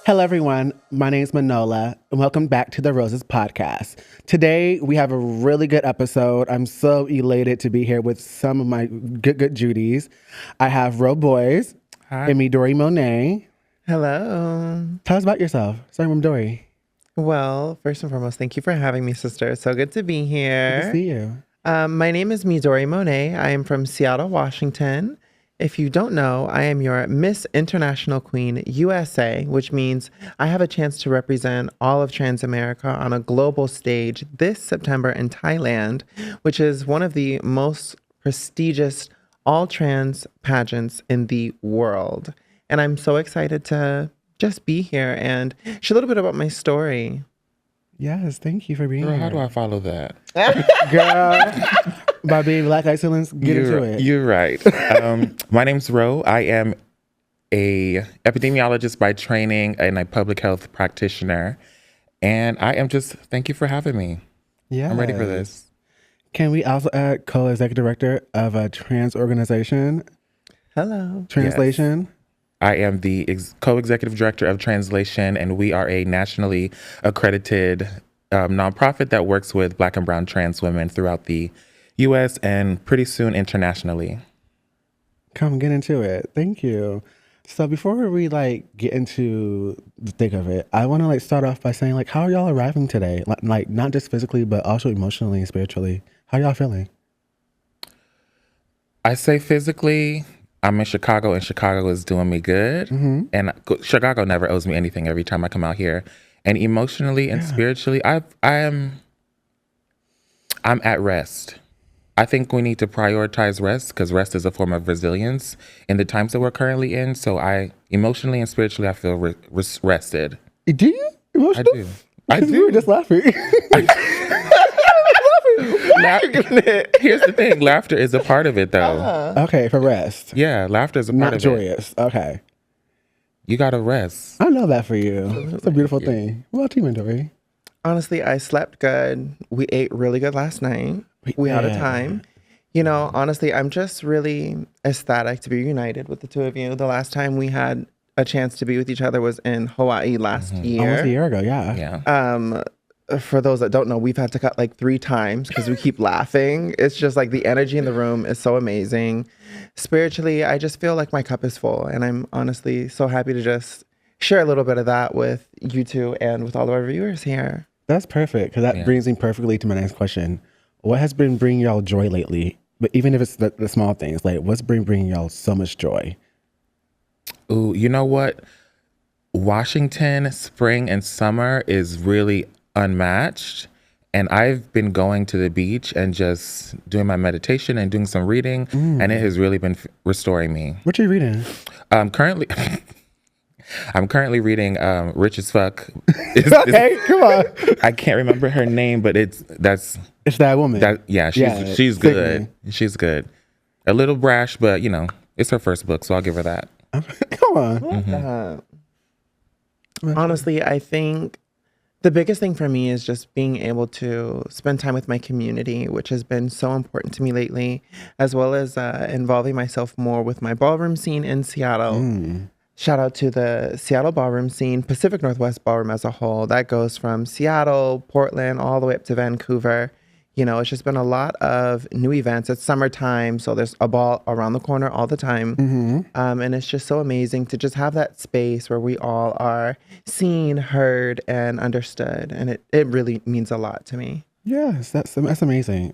Hello, everyone. My name is Manola, and welcome back to the Roses podcast. Today, we have a really good episode. I'm so elated to be here with some of my good Judies. I have Boyce Hi. and Midori Monet. Hello. Tell us about yourself. Sorry, Midori. Well, first and foremost, thank you for having me, sister. So good to be here. Good to see you. My name is Midori Monet. I am from Seattle, Washington. If you don't know, I am your Miss International Queen USA, which means I have a chance to represent all of Trans America on a global stage this September in Thailand, which is one of the most prestigious all trans pageants in the world. And I'm so excited to just be here and share a little bit about my story. Yes, thank you for being Girl, here. how do I follow that? Girl, by being Black Excellence, get into it. You're right. My name's Ro. I am a epidemiologist by training and a public health practitioner. And I am just, thank you for having me. Yeah, I'm ready for this. Can we also add co-executive director of a trans organization? Hello. Translation? I am the co-executive director of Translation, and we are a nationally accredited nonprofit that works with Black and brown trans women throughout the U.S. and pretty soon internationally. Come get into it. Thank you. So before we get into the thick of it, I want to start off by saying how are y'all arriving today? Like not just physically, but also emotionally and spiritually. How y'all feeling? I say physically, I'm in Chicago, and Chicago is doing me good. Mm-hmm. And Chicago never owes me anything every time I come out here. And emotionally and spiritually, I'm at rest. I think we need to prioritize rest because rest is a form of resilience in the times that we're currently in. So emotionally and spiritually, I feel rested. Do you? Emotional? I do. I You do. were just laughing. Here's the thing. Laughter is a part of it, though. Okay, for rest. Yeah, laughter is a part Not of it. joyous. Okay. You got to rest. I know that for you. It's a beautiful thing. What about you, Midori? Honestly, I slept good. We ate really good last night. We had a Yeah. time. You know, honestly, I'm just really ecstatic to be reunited with the two of you. The last time we had a chance to be with each other was in Hawaii last Almost a year. year ago, yeah. Yeah. For those that don't know, we've had to cut 3 times because we keep laughing. It's just the energy in the room is so amazing. Spiritually, I just feel like my cup is full, and I'm honestly so happy to just share a little bit of that with you two and with all of our viewers here. That's perfect because that brings me perfectly to my next question. What has been bringing y'all joy lately? But even if it's the small things, what's been bringing y'all so much joy? Ooh, you know what? Washington spring and summer is really unmatched. And I've been going to the beach and just doing my meditation and doing some reading. And it has really been restoring me. What are you reading? Currently, I'm currently reading Rich as Fuck. Okay, come on. I can't remember her name, but it's that woman. she's good. She's good. A little brash, but it's her first book, so I'll give her that. Come on. Honestly, I think the biggest thing for me is just being able to spend time with my community, which has been so important to me lately, as well as involving myself more with my ballroom scene in Seattle. Shout out to the Seattle ballroom scene, Pacific Northwest ballroom as a whole. That goes from Seattle, Portland, all the way up to Vancouver. You know, it's just been a lot of new events. It's summertime, so there's a ball around the corner all the time. And it's just so amazing to just have that space where we all are seen, heard, and understood. And it really means a lot to me. Yes, that's amazing.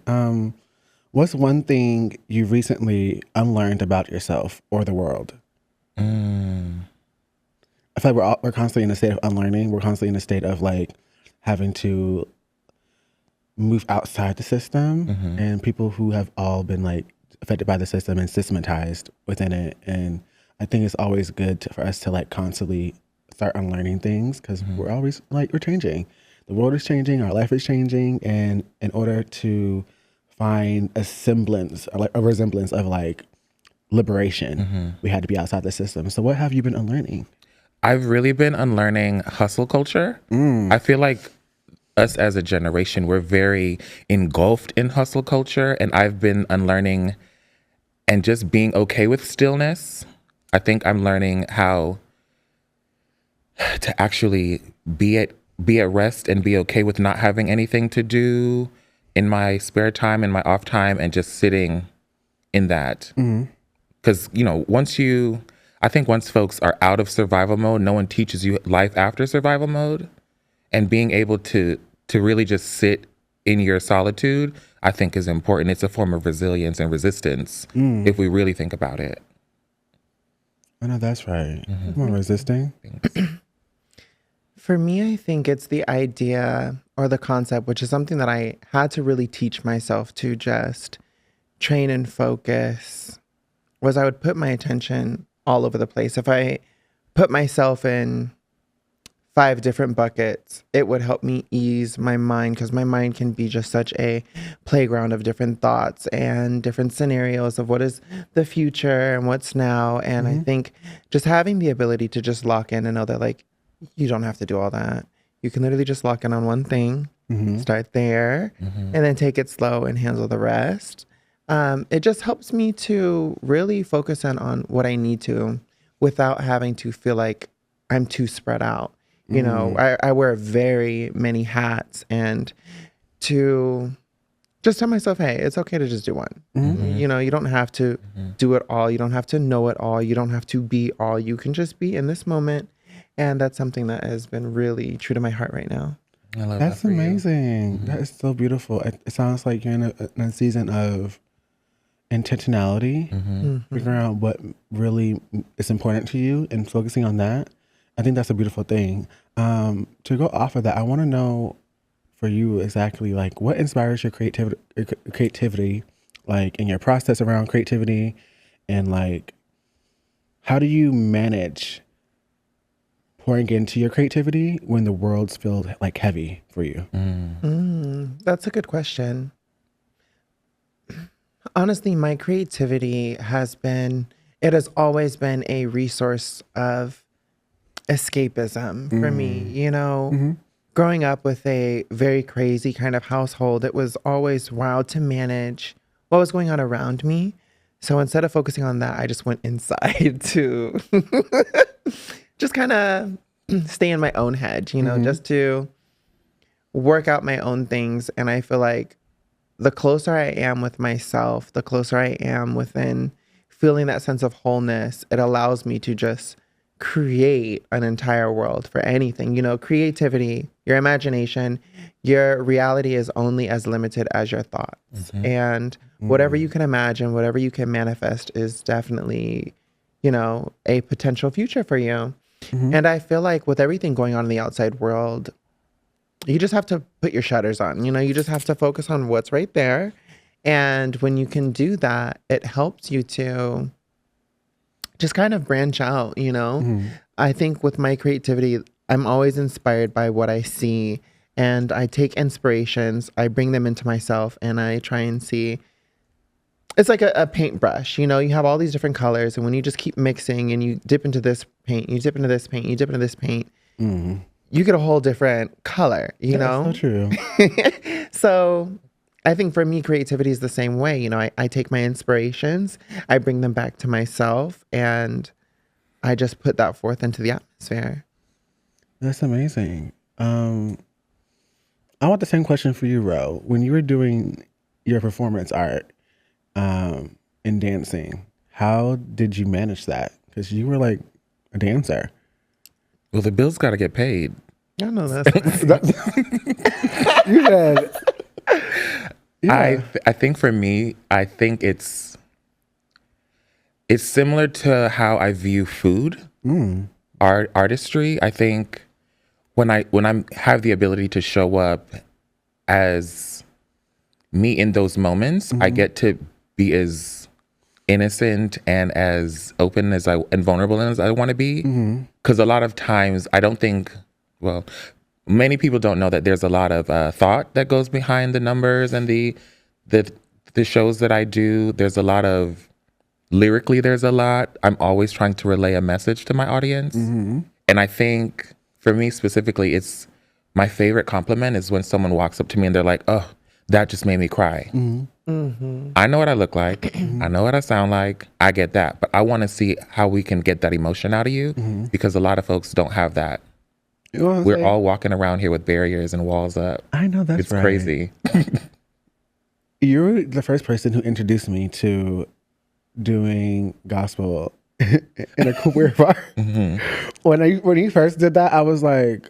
What's one thing you recently unlearned about yourself or the world? I feel like we're constantly in a state of unlearning. We're constantly in a state of having to move outside the system, and people who have all been affected by the system and systematized within it. And I think it's always good for us to constantly start unlearning things because we're always we're changing. The world is changing, our life is changing, and in order to find a semblance, a resemblance of liberation, we had to be outside the system. So what have you been unlearning? I've really been unlearning hustle culture. I feel like us as a generation, we're very engulfed in hustle culture, and I've been unlearning and just being okay with stillness. I think I'm learning how to actually be at rest and be okay with not having anything to do in my spare time and my off time, and just sitting in that. Because, I think once folks are out of survival mode, no one teaches you life after survival mode. And being able to really just sit in your solitude, I think is important. It's a form of resilience and resistance if we really think about it. I know that's right. Come on, resisting. For me, I think it's the idea or the concept, which is something that I had to really teach myself to just train and focus, was I would put my attention all over the place. If I put myself in 5 different buckets, it would help me ease my mind, because my mind can be just such a playground of different thoughts and different scenarios of what is the future and what's now. And I think just having the ability to just lock in and know that, like, you don't have to do all that. You can literally just lock in on one thing, start there, and then take it slow and handle the rest. It just helps me to really focus in on what I need to without having to feel like I'm too spread out. You know, I wear very many hats, and to just tell myself, hey, it's okay to just do one. You know, you don't have to do it all. You don't have to know it all. You don't have to be all. You can just be in this moment. And that's something that has been really true to my heart right now. I love That's that for amazing. That is so beautiful. It sounds like you're in a season of intentionality, figuring out what really is important to you and focusing on that. I think that's a beautiful thing. To go off of that, I want to know for you exactly, like, what inspires your creativity, like, in your process around creativity, and, like, how do you manage pouring into your creativity when the world's feels like heavy for you? That's a good question. Honestly, my creativity has always been a resource of escapism for me. You know, growing up with a very crazy kind of household, it was always wild to manage what was going on around me. So instead of focusing on that, I just went inside to just kind of stay in my own head, you know, just to work out my own things. And I feel like the closer I am with myself, the closer I am within feeling that sense of wholeness, it allows me to just create an entire world for anything. You know, creativity, your imagination, your reality is only as limited as your thoughts. And whatever you can imagine, whatever you can manifest is definitely, you know, a potential future for you. And I feel like with everything going on in the outside world, you just have to put your shutters on. You know, you just have to focus on what's right there. And when you can do that, it helps you to just kind of branch out, you know? I think with my creativity, I'm always inspired by what I see, and I take inspirations, I bring them into myself, and I try and see. It's like a paintbrush, you know, you have all these different colors, and when you just keep mixing and you dip into this paint, you dip into this paint, you dip into this paint, you get a whole different color, you know? That's so true. So I think for me, creativity is the same way. You know, I take my inspirations, I bring them back to myself, and I just put that forth into the atmosphere. That's amazing. I want the same question for you, Ro. When you were doing your performance art and dancing, how did you manage that? Because you were like a dancer. Well, the bills got to get paid. I know that's You had... Yeah. I think for me, I think it's similar to how I view food, artistry. I think when I have the ability to show up as me in those moments, I get to be as innocent and as open and vulnerable as I want to be. Because a lot of times I don't think, well, many people don't know that there's a lot of thought that goes behind the numbers and the shows that I do. There's a lot of, lyrically, there's a lot. I'm always trying to relay a message to my audience. And I think for me specifically, it's my favorite compliment is when someone walks up to me and they're like, oh, that just made me cry. I know what I look like. I know what I sound like. I get that. But I want to see how we can get that emotion out of you because a lot of folks don't have that You know what I'm We're saying? all walking around here with barriers and walls up. I know that's It's right. crazy. You're the first person who introduced me to doing gospel in a queer bar. When you first did that, I was like,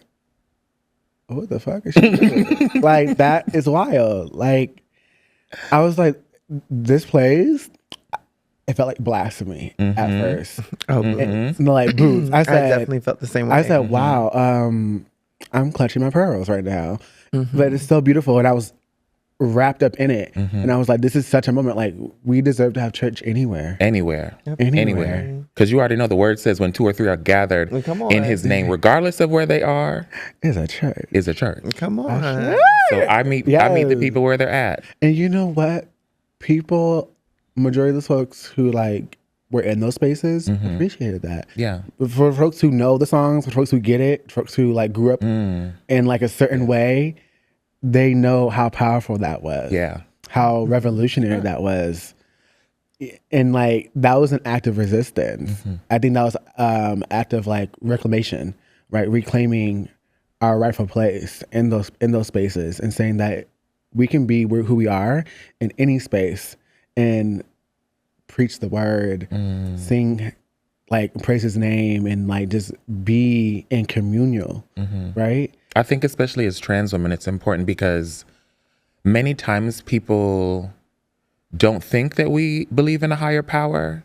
what the fuck is she doing? Like, that is wild. Like, I was like, this plays. It felt like blasphemy at first. Oh, No, like boots. I said, definitely felt the same way. I said, wow, I'm clutching my pearls right now. But it's so beautiful. And I was wrapped up in it. And I was like, this is such a moment. Like, we deserve to have church anywhere. Anywhere. Anywhere. Because you already know the word says when 2 or 3 are gathered Come on. in his name, regardless of where they are, It's a church. is a church. Come on. So I meet the people where they're at. And you know what? People, majority of the folks who like were in those spaces appreciated that. Yeah. For folks who know the songs, for folks who get it, for folks who like grew up in like a certain way, they know how powerful that was. Yeah. How revolutionary that was. And like that was an act of resistance. I think that was act of like reclamation, right? Reclaiming our rightful place in those spaces and saying that we can be who we are in any space and preach the word, sing, like praise his name, and like just be in communal, right? I think especially as trans women, it's important because many times people don't think that we believe in a higher power.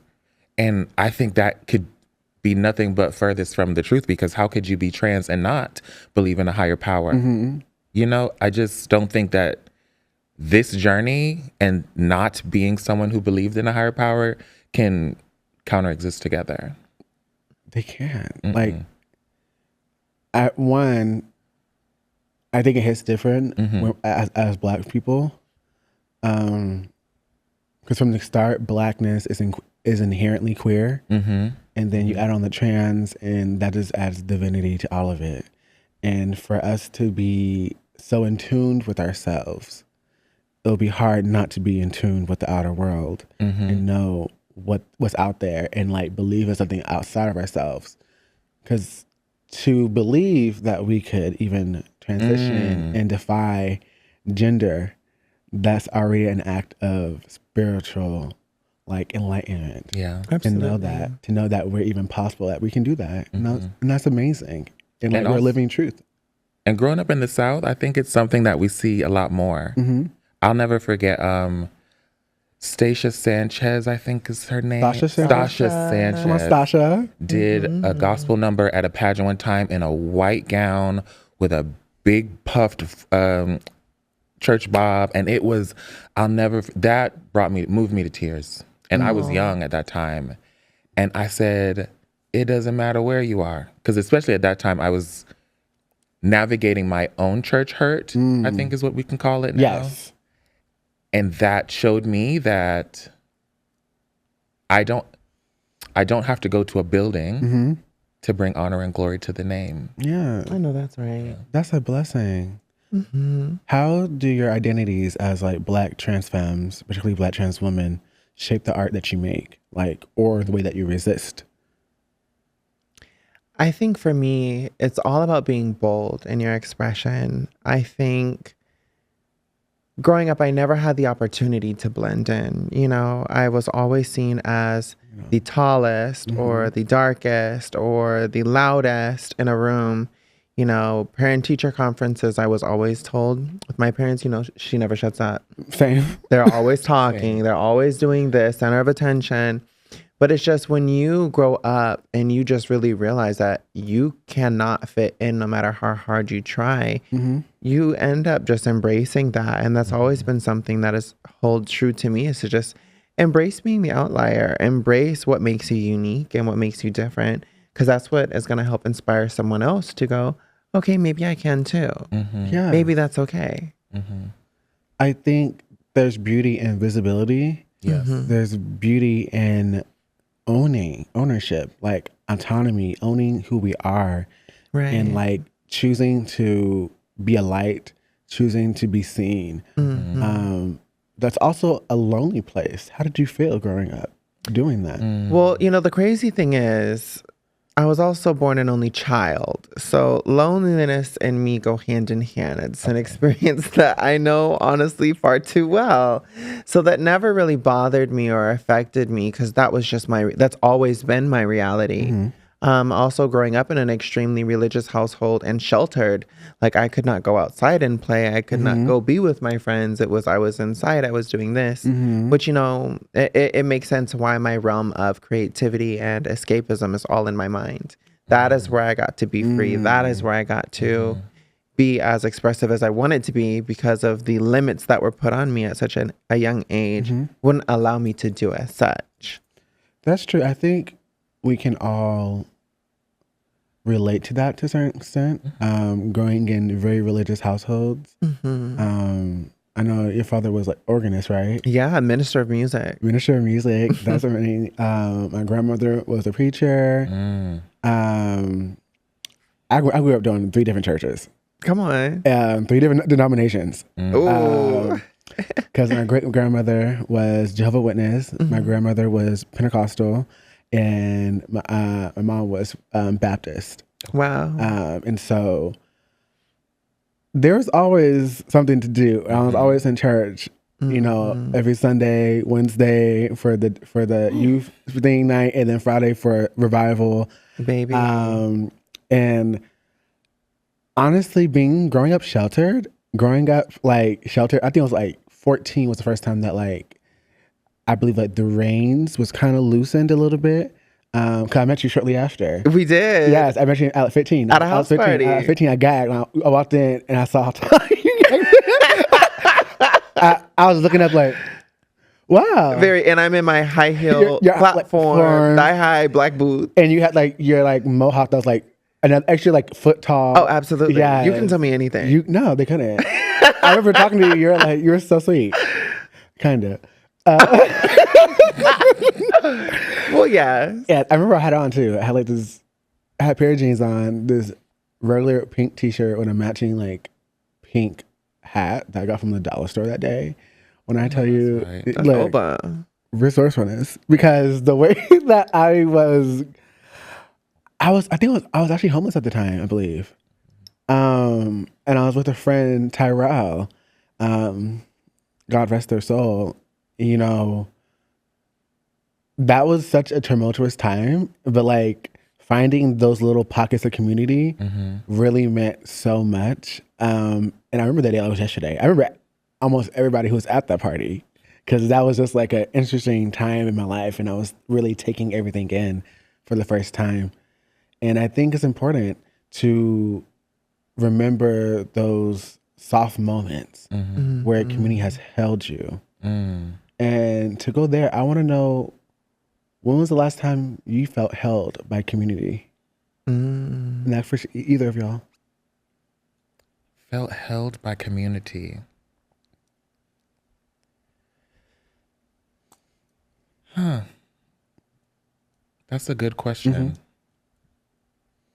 And I think that could be nothing but furthest from the truth, because how could you be trans and not believe in a higher power? You know, I just don't think that this journey and not being someone who believed in a higher power can coexist together. They can't. Like, I think it hits different as Black people. Because from the start, Blackness is inherently queer. And then you add on the trans, and that just adds divinity to all of it. And for us to be so in tune with ourselves, it'll be hard not to be in tune with the outer world and know what's out there and like believe in something outside of ourselves. Because to believe that we could even transition and defy gender, that's already an act of spiritual like enlightenment. Yeah. Absolutely. To know that we're even possible, that we can do that. And that's amazing. And like we're living truth. And growing up in the South, I think it's something that we see a lot more. I'll never forget Stacia Sanchez, I think is her name. Stasha Sanchez. Come on, Stasha. Did a gospel number at a pageant one time in a white gown with a big puffed church bob, and it was, that moved me to tears. And I was young at that time. And I said, it doesn't matter where you are. Because especially at that time, I was navigating my own church hurt, I think is what we can call it now. Yes. And that showed me that I don't have to go to a building to bring honor and glory to the name. Yeah. I know that's right. That's a blessing. How do your identities as like Black trans femmes, particularly Black trans women, shape the art that you make, like, or the way that you resist? I think for me, it's all about being bold in your expression. I think growing up, I never had the opportunity to blend in. You know, I was always seen as the tallest or the darkest or the loudest in a room. You know, parent-teacher conferences, I was always told with my parents, you know, she never shuts up. Same. They're always talking. They're always doing this, center of attention. But it's just when you grow up and you just really realize that you cannot fit in no matter how hard you try, you end up just embracing that. And that's always been something that has hold true to me, is to just embrace being the outlier, embrace what makes you unique and what makes you different. Because that's what is going to help inspire someone else to go, okay, maybe I can too. Yeah. Maybe that's okay. I think there's beauty in visibility. Yes. There's beauty in ownership, like autonomy, owning who we are. Right. And like choosing to be a light, choosing to be seen. That's also a lonely place. How did you feel growing up doing that? Well, you know, the crazy thing is, I was also born an only child. So loneliness and me go hand in hand. It's an experience that I know honestly far too well. So that never really bothered me or affected me because that's always been my reality. Also growing up in an extremely religious household and sheltered, like I could not go outside and play. I could not go be with my friends. I was inside, I was doing this, which, it makes sense why my realm of creativity and escapism is all in my mind. That is where I got to be free. That is where I got to be as expressive as I wanted to be because of the limits that were put on me at such a young age wouldn't allow me to do as such. That's true. I think we can all relate to that to a certain extent. Growing in very religious households. I know your father was like organist, right? Yeah, minister of music. Minister of music. That's amazing. My grandmother was a preacher. I grew up doing 3 different churches. Come on. 3 different denominations. Ooh. Because my great grandmother was Jehovah's Witness. My grandmother was Pentecostal. And my mom was Baptist. Wow. And so there was always something to do. I was always in church, every Sunday, Wednesday for the youth thing night, and then Friday for revival. Baby. And honestly, growing up sheltered, I think it was like 14 was the first time that I believe the reins was kind of loosened a little bit. Cause I met you shortly after. We did. Yes, I met you at 15. At a house party. At 15, I gagged. I walked in and I saw I was looking up like, wow. And I'm in my high heel platform, thigh high black boot. And you had your mohawk that was another extra foot tall. Oh, absolutely. Yeah. You can tell me anything. No, they couldn't. I remember talking to you. You're so sweet. Kinda. Well, yeah. Yeah, I remember I had it on too. I had I had a pair of jeans on, this regular pink t-shirt with a matching pink hat that I got from the dollar store that day. When I tell you, resourcefulness, because the way that I was actually homeless at the time, I believe. And I was with a friend, Tyrell. God rest their soul. That was such a tumultuous time, but finding those little pockets of community really meant so much. And I remember that day like it was yesterday. I remember almost everybody who was at that party because that was just an interesting time in my life, and I was really taking everything in for the first time. And I think it's important to remember those soft moments where community has held you. And to go there, I want to know, when was the last time you felt held by community? And that for either of y'all. Felt held by community. That's a good question.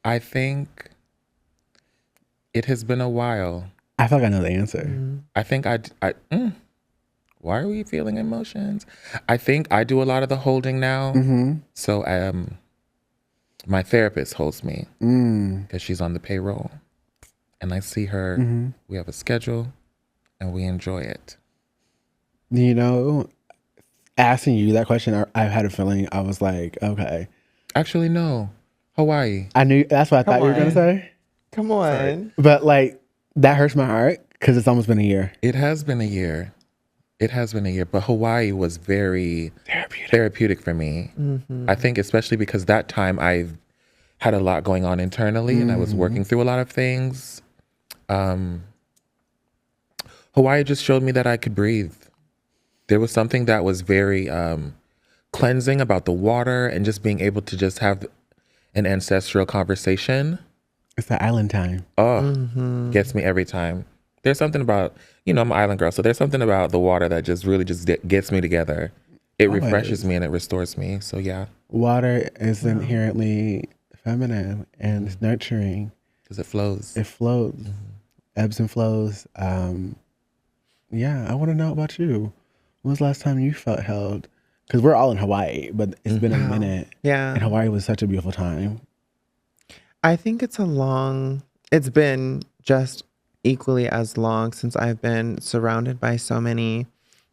I think it has been a while. I feel like I know the answer. I think why are we feeling emotions? I think I do a lot of the holding now. So my therapist holds me because she's on the payroll. And I see her, we have a schedule, and we enjoy it. Asking you that question, I had a feeling I was like, okay. Actually, no. Hawai'i. I knew, that's what I thought you were going to say. Come on. Sorry. But that hurts my heart because it's almost been a year. It has been a year. But Hawai'i was very therapeutic for me. I think especially because that time I had a lot going on internally and I was working through a lot of things. Hawai'i just showed me that I could breathe. There was something that was very cleansing about the water and just being able to just have an ancestral conversation. It's the island time. Gets me every time. There's something about, I'm an island girl, so there's something about the water that just really just gets me together. It refreshes me and it restores me. So yeah. Water is inherently feminine and it's nurturing. Because it flows. It flows. Ebbs and flows. Yeah, I want to know about you. When was the last time you felt held? Because we're all in Hawaii, but it's been a minute. Yeah. And Hawaii was such a beautiful time. I think it's been just equally as long since I've been surrounded by so many,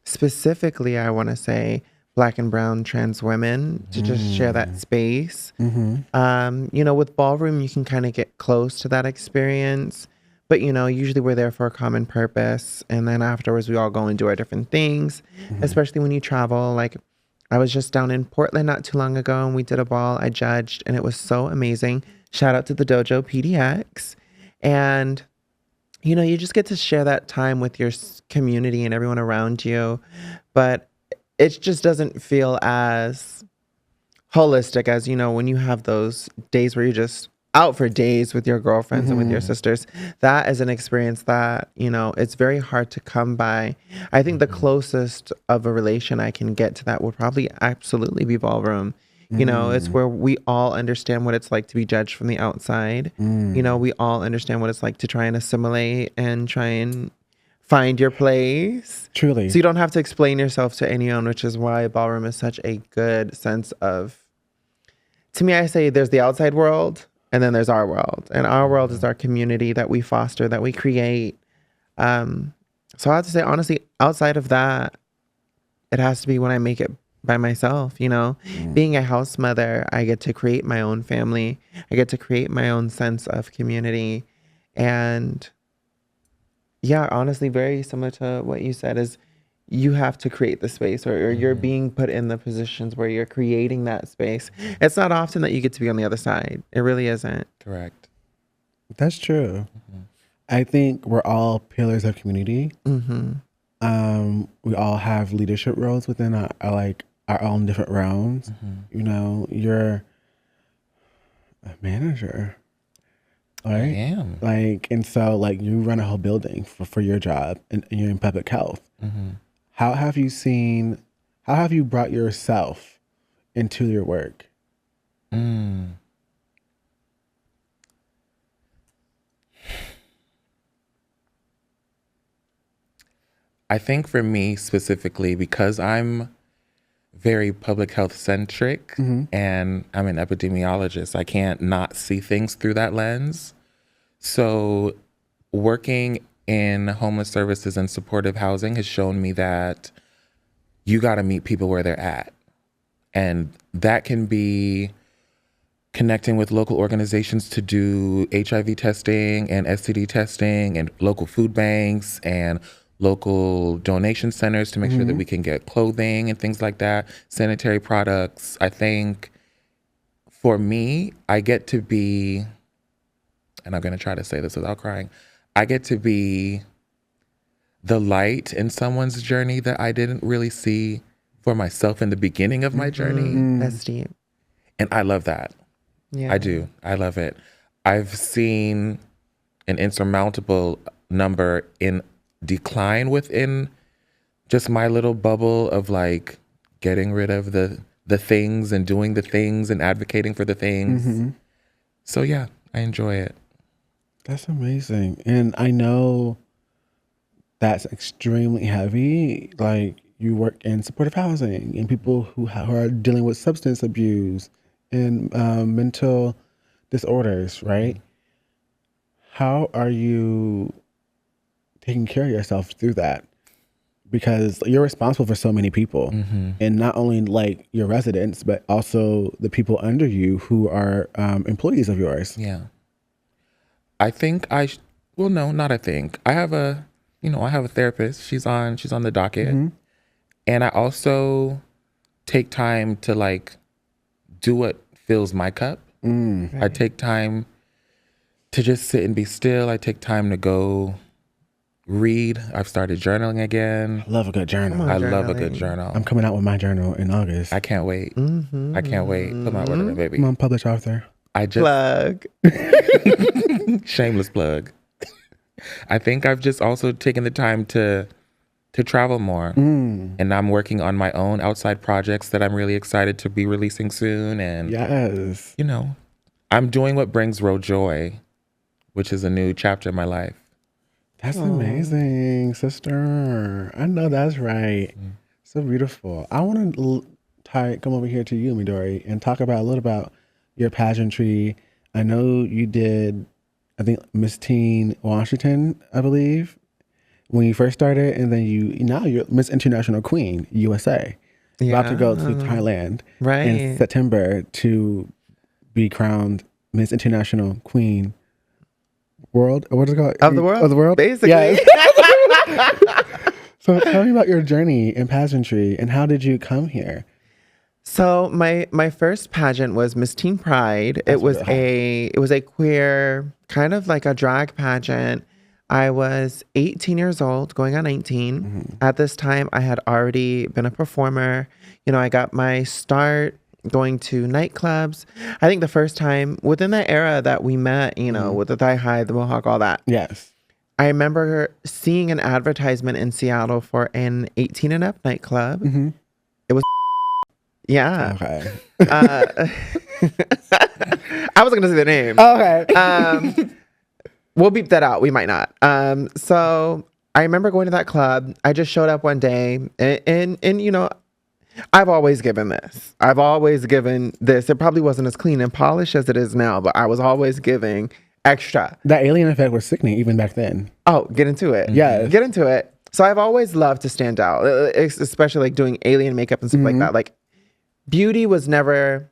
specifically, I want to say, Black and brown trans women to just share that space. With ballroom, you can kind of get close to that experience, but usually we're there for a common purpose. And then afterwards, we all go and do our different things, especially when you travel. Like, I was just down in Portland not too long ago and we did a ball. I judged and it was so amazing. Shout out to the dojo PDX. And, you just get to share that time with your community and everyone around you. But it just doesn't feel as holistic as, when you have those days where you're just out for days with your girlfriends and with your sisters. That is an experience that, it's very hard to come by. I think the closest of a relation I can get to that would probably absolutely be ballroom. It's where we all understand what it's like to be judged from the outside. We all understand what it's like to try and assimilate and try and find your place. Truly. So you don't have to explain yourself to anyone, which is why ballroom is such a good sense of, to me, I say there's the outside world and then there's our world. And our world is our community that we foster, that we create. So I have to say, honestly, outside of that, it has to be when I make it by myself, Being a house mother, I get to create my own family. I get to create my own sense of community. And yeah, honestly, very similar to what you said is you have to create the space or you're being put in the positions where you're creating that space. It's not often that you get to be on the other side. It really isn't. Correct. That's true. I think we're all pillars of community. We all have leadership roles within our own different realms. You're a manager. Right? I am. And so you run a whole building for your job and you're in public health. How have you brought yourself into your work? I think for me specifically, because I'm very public health centric and I'm an epidemiologist, I can't not see things through that lens. So working in homeless services and supportive housing has shown me that you got to meet people where they're at. And that can be connecting with local organizations to do HIV testing and STD testing and local food banks and local donation centers to make sure that we can get clothing and things like that, sanitary products. I think for me, I get to be, and I'm going to try to say this without crying, I get to be the light in someone's journey that I didn't really see for myself in the beginning of my journey. That's deep. And I love that. Yeah. I do. I love it. I've seen an insurmountable number in decline within just my little bubble of getting rid of the things and doing the things and advocating for the things. So yeah, I enjoy it. That's amazing. And I know that's extremely heavy. You work in supportive housing and people who are dealing with substance abuse and mental disorders, right? How are you taking care of yourself through that? Because you're responsible for so many people, and not only your residents, but also the people under you who are employees of yours. Yeah. I think well, no, not I think. I have a therapist. She's on the docket. And I also take time to do what fills my cup. Right. I take time to just sit and be still. I take time to go read. I've started journaling again. I love a good journal. I love a good journal. I'm coming out with my journal in August. I can't wait. I can't wait. Put my word in it, baby. I'm a published author. Plug. Shameless plug. I think I've just also taken the time to travel more. And I'm working on my own outside projects that I'm really excited to be releasing soon. And yes, I'm doing what brings Ro joy, which is a new chapter in my life. That's amazing, sister. I know that's right. So beautiful. I want to come over here to you, Midori, and talk about a little about your pageantry I know you did, I think, Miss Teen Washington, I believe, when you first started, and then now you're Miss International Queen, USA. About to go to Thailand in September to be crowned Miss International Queen World, or what is it called? Of the world? Of the world? Basically. Yes. So tell me about your journey in pageantry and how did you come here? So my first pageant was Miss Teen Pride. It was a queer, kind of like a drag pageant. I was 18 years old, going on 19. Mm-hmm. At this time, I had already been a performer. You know, I got my start going to nightclubs. I think the first time within that era that we met, you know, with the thigh high, the mohawk, all that. Yes. I remember seeing an advertisement in Seattle for an 18 and up nightclub. Mm-hmm. It was yeah. Okay. I wasn't going to say the name. Okay. We'll beep that out. We might not. So I remember going to that club. I just showed up one day and you know, I've always given this. I've always given this. It probably wasn't as clean and polished as it is now, but I was always giving extra. That alien effect was sickening even back then. Oh, get into it. Yeah. Get into it. So I've always loved to stand out, especially like doing alien makeup and stuff like that. Like beauty was never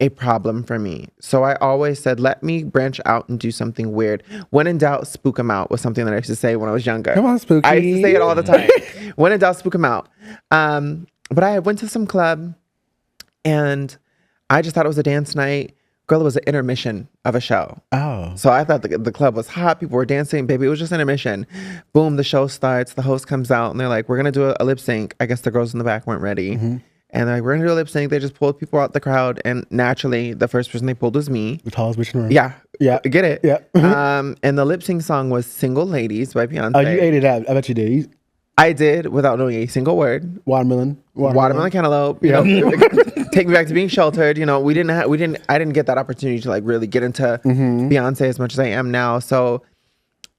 a problem for me. So I always said, let me branch out and do something weird. When in doubt, spook them out was something that I used to say when I was younger. Come on, Spooky. I used to say it all the time. When in doubt, spook them out. But I went to some club and I just thought it was a dance night. Girl, it was an intermission of a show. Oh. So I thought the club was hot. People were dancing. Baby, it was just intermission. Boom, the show starts. The host comes out and they're like, we're going to do a lip sync. I guess the girls in the back weren't ready. Mm-hmm. And they're like, we're going to do a lip sync. They just pulled people out the crowd. And naturally, the first person they pulled was me. The tallest bitch in the room. Yeah. Yeah. Get it? Yeah. And the lip sync song was Single Ladies by Beyonce. Oh, you ate it up. I bet you did. I did without knowing a single word. Watermelon cantaloupe. You know, take me back to being sheltered. You know, I didn't get that opportunity to like really get into Beyonce as much as I am now. So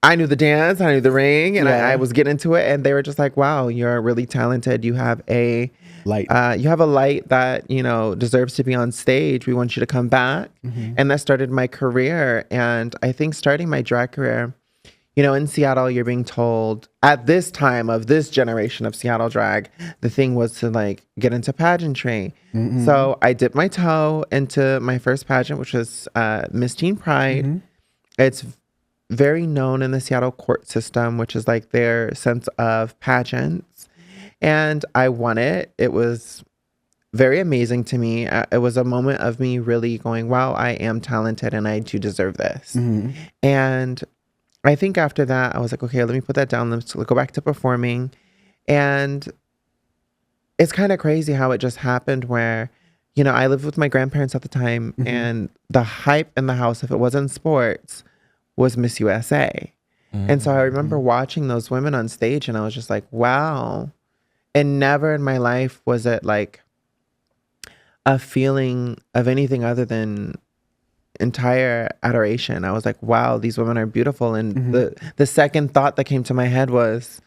I knew the dance, I knew the ring, and I was getting into it. And they were just like, "Wow, you're really talented. You have a light. You have a light that you know deserves to be on stage. We want you to come back." And that started my career. And I think starting my drag career, you know, in Seattle, you're being told at this time of this generation of Seattle drag, the thing was to like get into pageantry. So I dipped my toe into my first pageant, which was Miss Teen Pride. It's very known in the Seattle court system, which is like their sense of pageants. And I won it. It was very amazing to me. It was a moment of me really going, wow, I am talented and I do deserve this. And I think after that, I was like, okay, let me put that down. Let's go back to performing. And it's kind of crazy how it just happened where, you know, I lived with my grandparents at the time and the hype in the house, if it wasn't sports, was Miss USA. And so I remember watching those women on stage and I was just like, wow. And never in my life was it like a feeling of anything other than entire adoration. I was like, wow, these women are beautiful. And the second thought that came to my head was,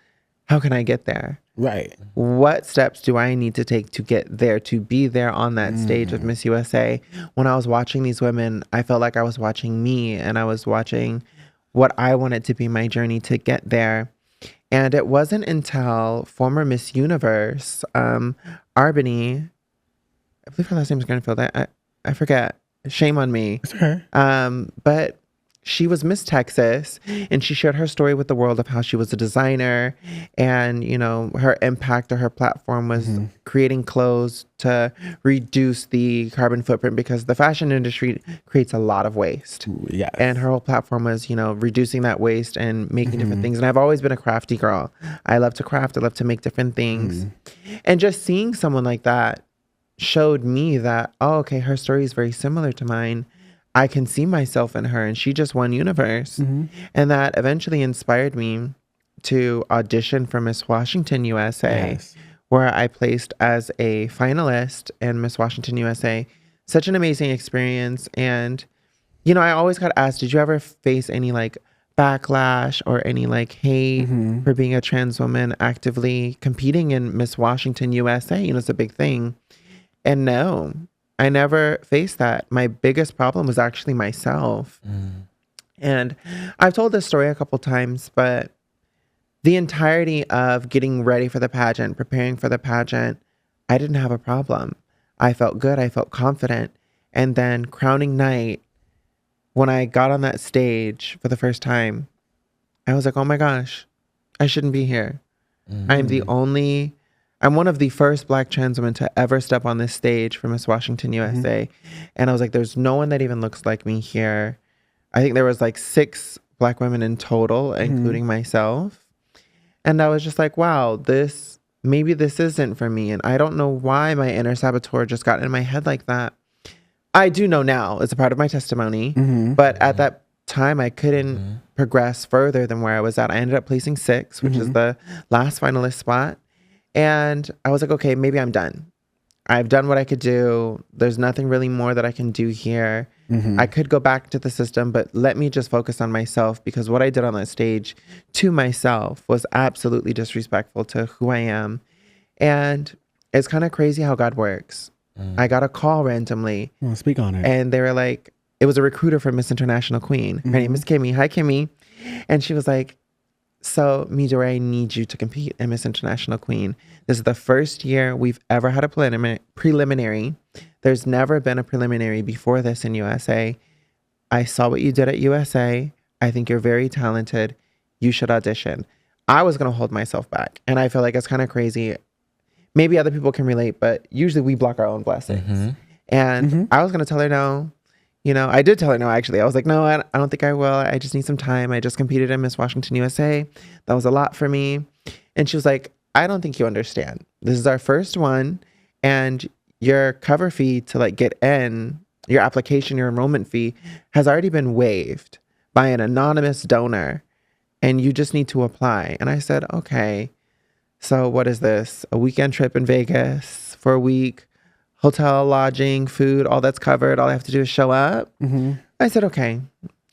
how can I get there? Right. What steps do I need to take to get there, to be there on that stage of Miss USA? When I was watching these women, I felt like I was watching me and I was watching what I wanted to be my journey to get there. And it wasn't until former Miss Universe, Arbany, I believe her last name is Grenfield. I forget. Shame on me. It's okay. But she was Miss Texas and she shared her story with the world of how she was a designer and, you know, her impact or her platform was creating clothes to reduce the carbon footprint because the fashion industry creates a lot of waste. Yes. And her whole platform was, you know, reducing that waste and making different things. And I've always been a crafty girl. I love to craft. I love to make different things. And just seeing someone like that showed me that, oh, okay, her story is very similar to mine. I can see myself in her and she just won Universe. And that eventually inspired me to audition for Miss Washington USA, where I placed as a finalist in Miss Washington USA. Such an amazing experience. And, you know, I always got asked, did you ever face any like backlash or any like hate for being a trans woman actively competing in Miss Washington USA? You know, it's a big thing. And no, I never faced that. My biggest problem was actually myself. And I've told this story a couple times, but the entirety of getting ready for the pageant, preparing for the pageant, I didn't have a problem. I felt good. I felt confident. And then crowning night, when I got on that stage for the first time, I was like, oh my gosh, I shouldn't be here. I'm one of the first Black trans women to ever step on this stage for Miss Washington USA. And I was like, there's no one that even looks like me here. I think there was like 6 Black women in total, including myself. And I was just like, wow, maybe this isn't for me. And I don't know why my inner saboteur just got in my head like that. I do know now, it's a part of my testimony. But at that time, I couldn't progress further than where I was at. I ended up placing 6, which is the last finalist spot. And I was like, okay, maybe I'm done. I've done what I could do. There's nothing really more that I can do here. I could go back to the system, but let me just focus on myself, because what I did on that stage to myself was absolutely disrespectful to who I am. And it's kind of crazy how God works. I got a call randomly. Well, speak on it. And they were like, it was a recruiter from Miss International Queen. Her name is Kimmy. Hi, Kimmy. And she was like, so, Midori, I need you to compete in Miss International Queen. This is the first year we've ever had a preliminary. There's never been a preliminary before this in USA. I saw what you did at USA. I think you're very talented. You should audition. I was going to hold myself back. And I feel like it's kind of crazy. Maybe other people can relate, but usually we block our own blessings. And I was going to tell her no. You know, I did tell her no, actually. I was like, no, I don't think I will. I just need some time. I just competed in Miss Washington USA. That was a lot for me. And she was like, I don't think you understand. This is our first one. And your cover fee to like get in, your application, your enrollment fee has already been waived by an anonymous donor. And you just need to apply. And I said, okay. So what is this? A weekend trip in Vegas for a week? Hotel, lodging, food, all that's covered. All I have to do is show up. I said, okay,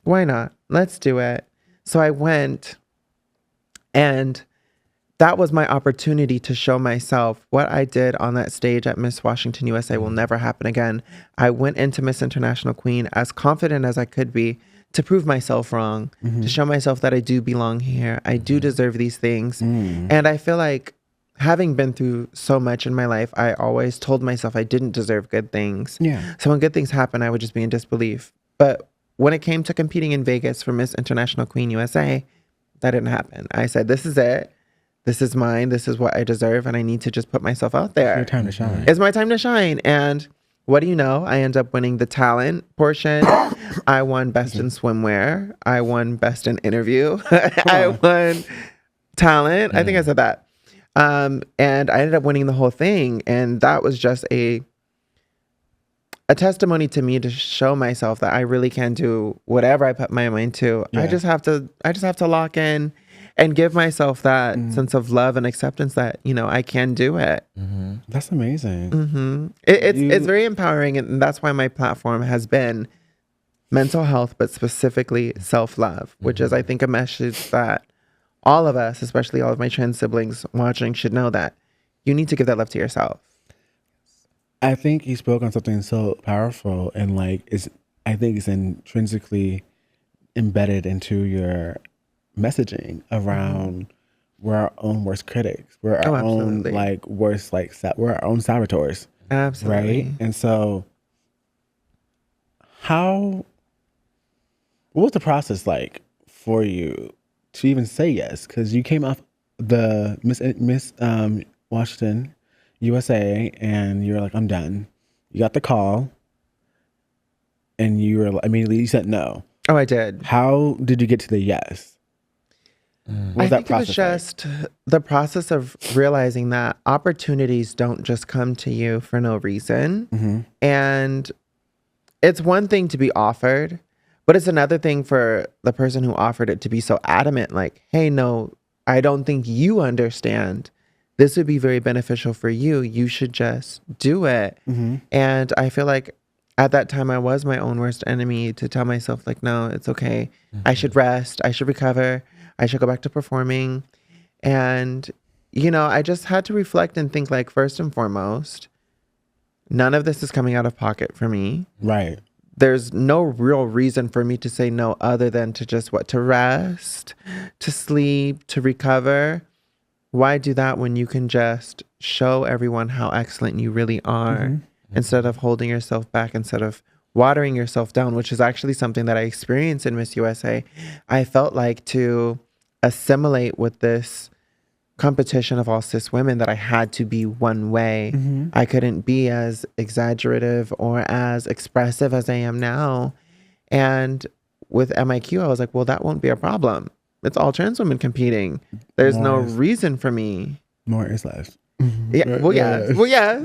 why not? Let's do it. So I went, and that was my opportunity to show myself what I did on that stage at Miss Washington USA will never happen again. I went into Miss International Queen as confident as I could be to prove myself wrong, to show myself that I do belong here. I do deserve these things. And I feel like, having been through so much in my life, I always told myself I didn't deserve good things. So when good things happen, I would just be in disbelief. But when it came to competing in Vegas for Miss International Queen USA, that didn't happen. I said, this is it. This is mine. This is what I deserve. And I need to just put myself out there. It's your time to shine. It's my time to shine. And what do you know? I end up winning the talent portion. I won best in swimwear. I won best in interview. I won talent. I think I said that. And I ended up winning the whole thing. And that was just a testimony to me to show myself that I really can do whatever I put my mind to. I just have to lock in and give myself that sense of love and acceptance that, you know, I can do it. That's amazing. It's very empowering. And that's why my platform has been mental health, but specifically self-love, which is, I think, a message that all of us, especially all of my trans siblings watching, should know that you need to give that love to yourself. I think you spoke on something so powerful, and like I think it's intrinsically embedded into your messaging around we're our own worst critics. We're our own worst we're our own saboteurs. Absolutely. Right? And so what was the process like for you to even say yes? Because you came off the Miss Washington USA and you were like, I'm done. You got the call and you were immediately, you said no. Oh, I did. How did you get to the yes? I think it was just the process of realizing that opportunities don't just come to you for no reason. And it's one thing to be offered, but it's another thing for the person who offered it to be so adamant, like, hey, no, I don't think you understand. This would be very beneficial for you. You should just do it. And I feel like at that time I was my own worst enemy to tell myself, like, no, it's okay. I should rest. I should recover. I should go back to performing. And, you know, I just had to reflect and think, like, first and foremost, none of this is coming out of pocket for me. Right. There's no real reason for me to say no other than to just to rest, to sleep, to recover. Why do that when you can just show everyone how excellent you really are instead of holding yourself back, instead of watering yourself down, which is actually something that I experienced in Miss USA. I felt like to assimilate with this competition of all cis women that I had to be one way. I couldn't be as exaggerative or as expressive as I am now. And with MIQ, I was like, well, that won't be a problem. It's all trans women competing. There's no reason for me. More is less. Yeah. Well, yes. Well, yes.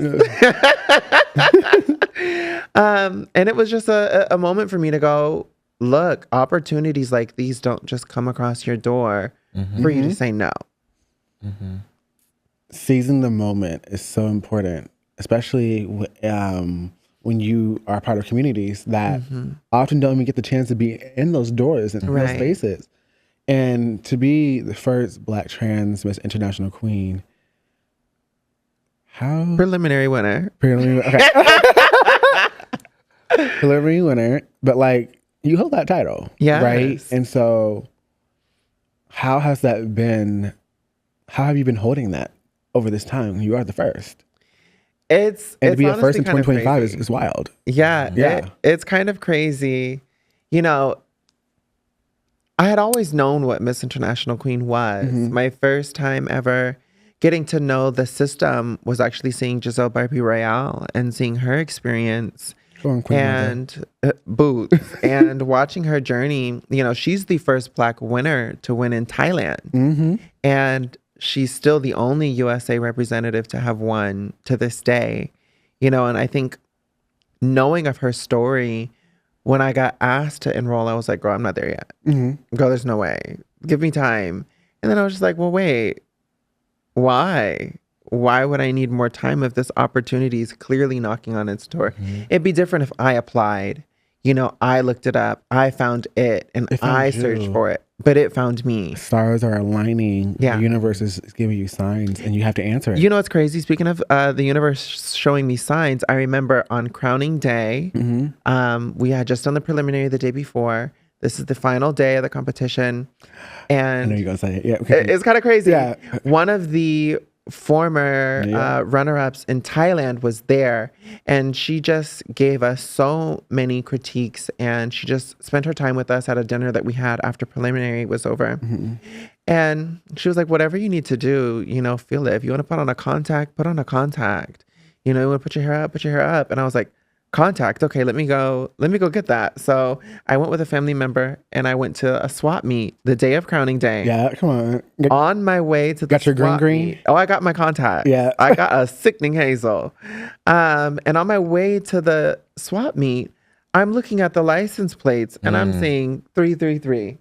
And it was just a moment for me to go, look, opportunities like these don't just come across your door for you to say no. Seizing the moment is so important, especially when you are part of communities that often don't even get the chance to be in those doors and those spaces. And to be the first Black trans Miss International Queen, how preliminary winner. Okay. Preliminary winner, but like you hold that title, right? And so, how has that been? How have you been holding that over this time? You are the first. And to be a first in 2025 is wild. Yeah. It's kind of crazy. You know, I had always known what Miss International Queen was. My first time ever getting to know the system was actually seeing Giselle Barbie Royale and seeing her experience. And Boots and watching her journey. You know, she's the first Black winner to win in Thailand. And she's still the only USA representative to have won to this day, you know, and I think knowing of her story, when I got asked to enroll, I was like, girl, I'm not there yet. Girl, there's no way. Give me time. And then I was just like, well, wait, why? Why would I need more time if this opportunity is clearly knocking on its door? It'd be different if I applied. You know, I looked it up. I found it and I searched for it. But it found me. Stars are aligning. Yeah. The universe is giving you signs and you have to answer it. You know what's crazy? Speaking of the universe showing me signs, I remember on crowning day, we had just done the preliminary the day before. This is the final day of the competition. And I know you're going to say it. Yeah. Okay. It's kind of crazy. Yeah. One of the former runner-ups in Thailand was there, and she just gave us so many critiques, and she just spent her time with us at a dinner that we had after preliminary was over. And she was like, whatever you need to do, you know, feel it. If you want to put on a contact, put on a contact. You know, you want to put your hair up. And I was like, contact. Okay, let me go get that. So I went with a family member and I went to a swap meet the day of crowning day. Yeah, come on. On my way to the got your green meet. Oh, I got my contact. Yeah. I got a sickening hazel. And on my way to the swap meet, I'm looking at the license plates and I'm seeing 333,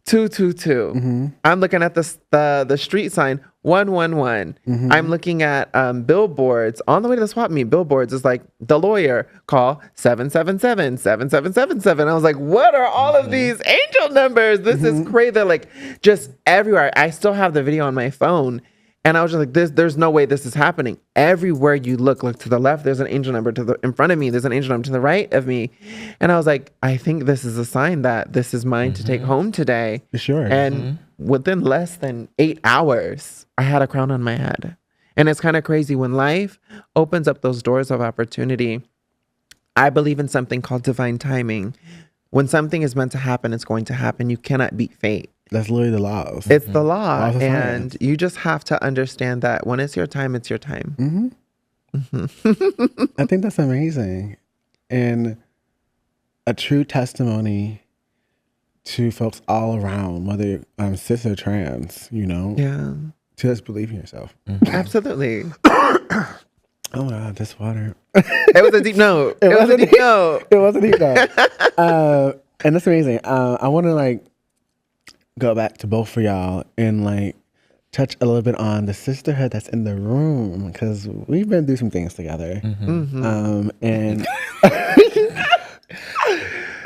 222. I'm looking at the street sign 111. I'm looking at billboards on the way to the swap meet. Billboards is like the lawyer call 777-7777. I was like, what are all of these angel numbers? This is crazy. They're like just everywhere. I still have the video on my phone. And I was just like, there's no way this is happening. Everywhere you look to the left, there's an angel number in front of me. There's an angel number to the right of me. And I was like, I think this is a sign that this is mine to take home today. Sure. And within less than 8 hours, I had a crown on my head. And it's kind of crazy when life opens up those doors of opportunity. I believe in something called divine timing. When something is meant to happen, it's going to happen. You cannot beat fate. That's literally the laws. It's the law. And you just have to understand that when it's your time, it's your time. I think that's amazing. And a true testimony to folks all around, whether cis or trans, you know? Yeah. To just believe in yourself. Absolutely. Oh my God, this water. It was a deep note. It was a deep note. It was a deep note. And that's amazing. I want to go back to both for y'all and touch a little bit on the sisterhood that's in the room, because we've been through some things together.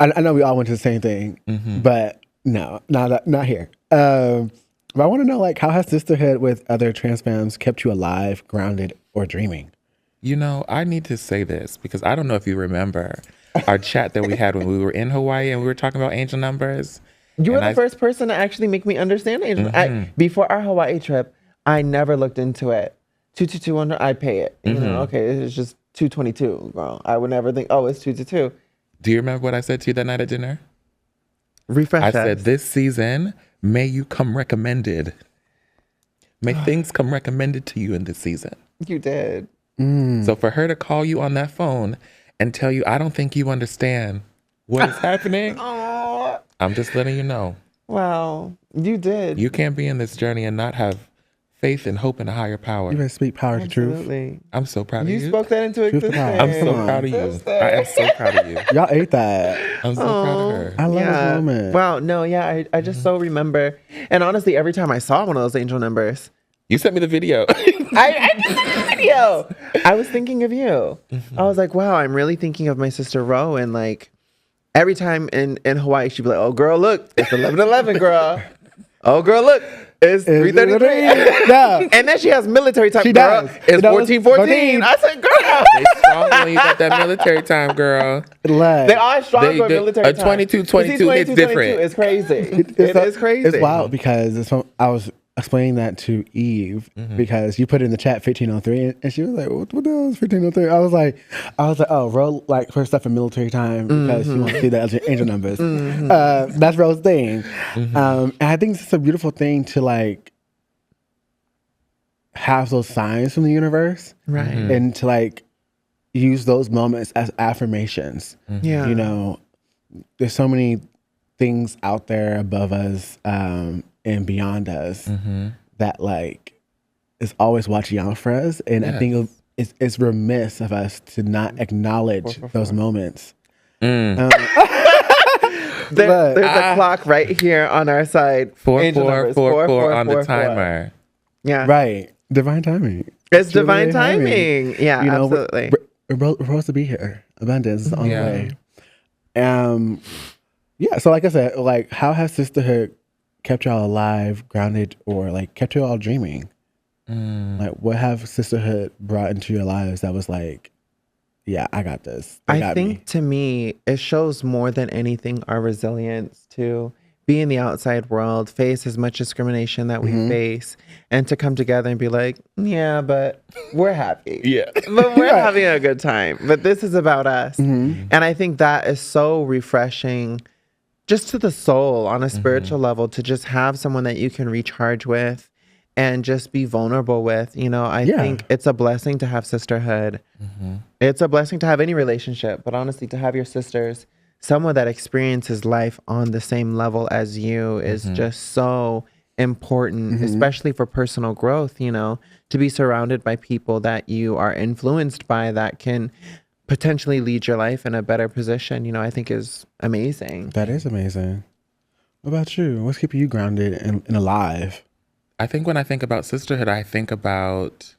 And I know we all went to the same thing, but no, not here. But I want to know, how has sisterhood with other trans femmes kept you alive, grounded, or dreaming? You know, I need to say this because I don't know if you remember our chat that we had when we were in Hawaii and we were talking about angel numbers. You were the first person to actually make me understand angel. Before our Hawaii trip, I never looked into it. 222 I pay it. You know, okay, it's just 222, girl. I would never think, oh, it's 222. Do you remember what I said to you that night at dinner? Refresh I us. said, this season, may you come recommended. May things come recommended to you in this season. You did. So for her to call you on that phone and tell you, I don't think you understand what is happening. I'm just letting you know. Wow, you did. You can't be in this journey and not have faith and hope in a higher power. You better speak power to truth. Absolutely. I'm so proud of you. You spoke that into existence. I'm so proud of you. I am so proud of you. Y'all ate that. I'm so proud of her. I love this moment. Wow, no, yeah, I just so remember. And honestly, every time I saw one of those angel numbers, You sent me the video. I just sent the video. I was thinking of you. I was like, wow, I'm really thinking of my sister Ro. And like every time in Hawaii, she'd be like, oh, girl, look, it's 11:11, girl. Oh, girl, look, it's 3:33. Yeah. And then she has military time. She girl. does. It's You know, 14:14. I said, girl. They strong when you got that military time, girl. They are strong for military time. 22 hits different. It's crazy. It is crazy. It's wild because I was explaining that to Eve because you put it in the chat 1503 and she was like, what the hell is 1503? I was like, oh, Ro like her stuff in military time because she wants to see the angel numbers. That's Ro's thing. And I think it's a beautiful thing to like have those signs from the universe. Right. And to like use those moments as affirmations. Yeah. You know, there's so many things out there above us and beyond us that like is always watching out for us. And I think it's remiss of us to not acknowledge those moments. There's a clock right here on our side. 4 on the timer. Yeah. Right. Divine timing. It's divine timing. Yeah, you know, absolutely. We're supposed to be here. Abundance is on the way. Yeah, so like I said, like how has sisterhood kept y'all alive, grounded, or like kept you all dreaming? Like what have sisterhood brought into your lives that was like, yeah, I got this. I think to me, it shows more than anything our resilience to be in the outside world, face as much discrimination that we face, and to come together and be like, yeah, but we're happy. Yeah. But we're having a good time. But this is about us. And I think that is so refreshing just to the soul on a spiritual level, to just have someone that you can recharge with and just be vulnerable with. You know, I think it's a blessing to have sisterhood. It's a blessing to have any relationship, but honestly, to have your sisters, someone that experiences life on the same level as you is just so important, especially for personal growth, you know, to be surrounded by people that you are influenced by that can potentially lead your life in a better position, you know, I think is amazing. That is amazing. What about you? What's keeping you grounded and alive? I think when I think about sisterhood, I think about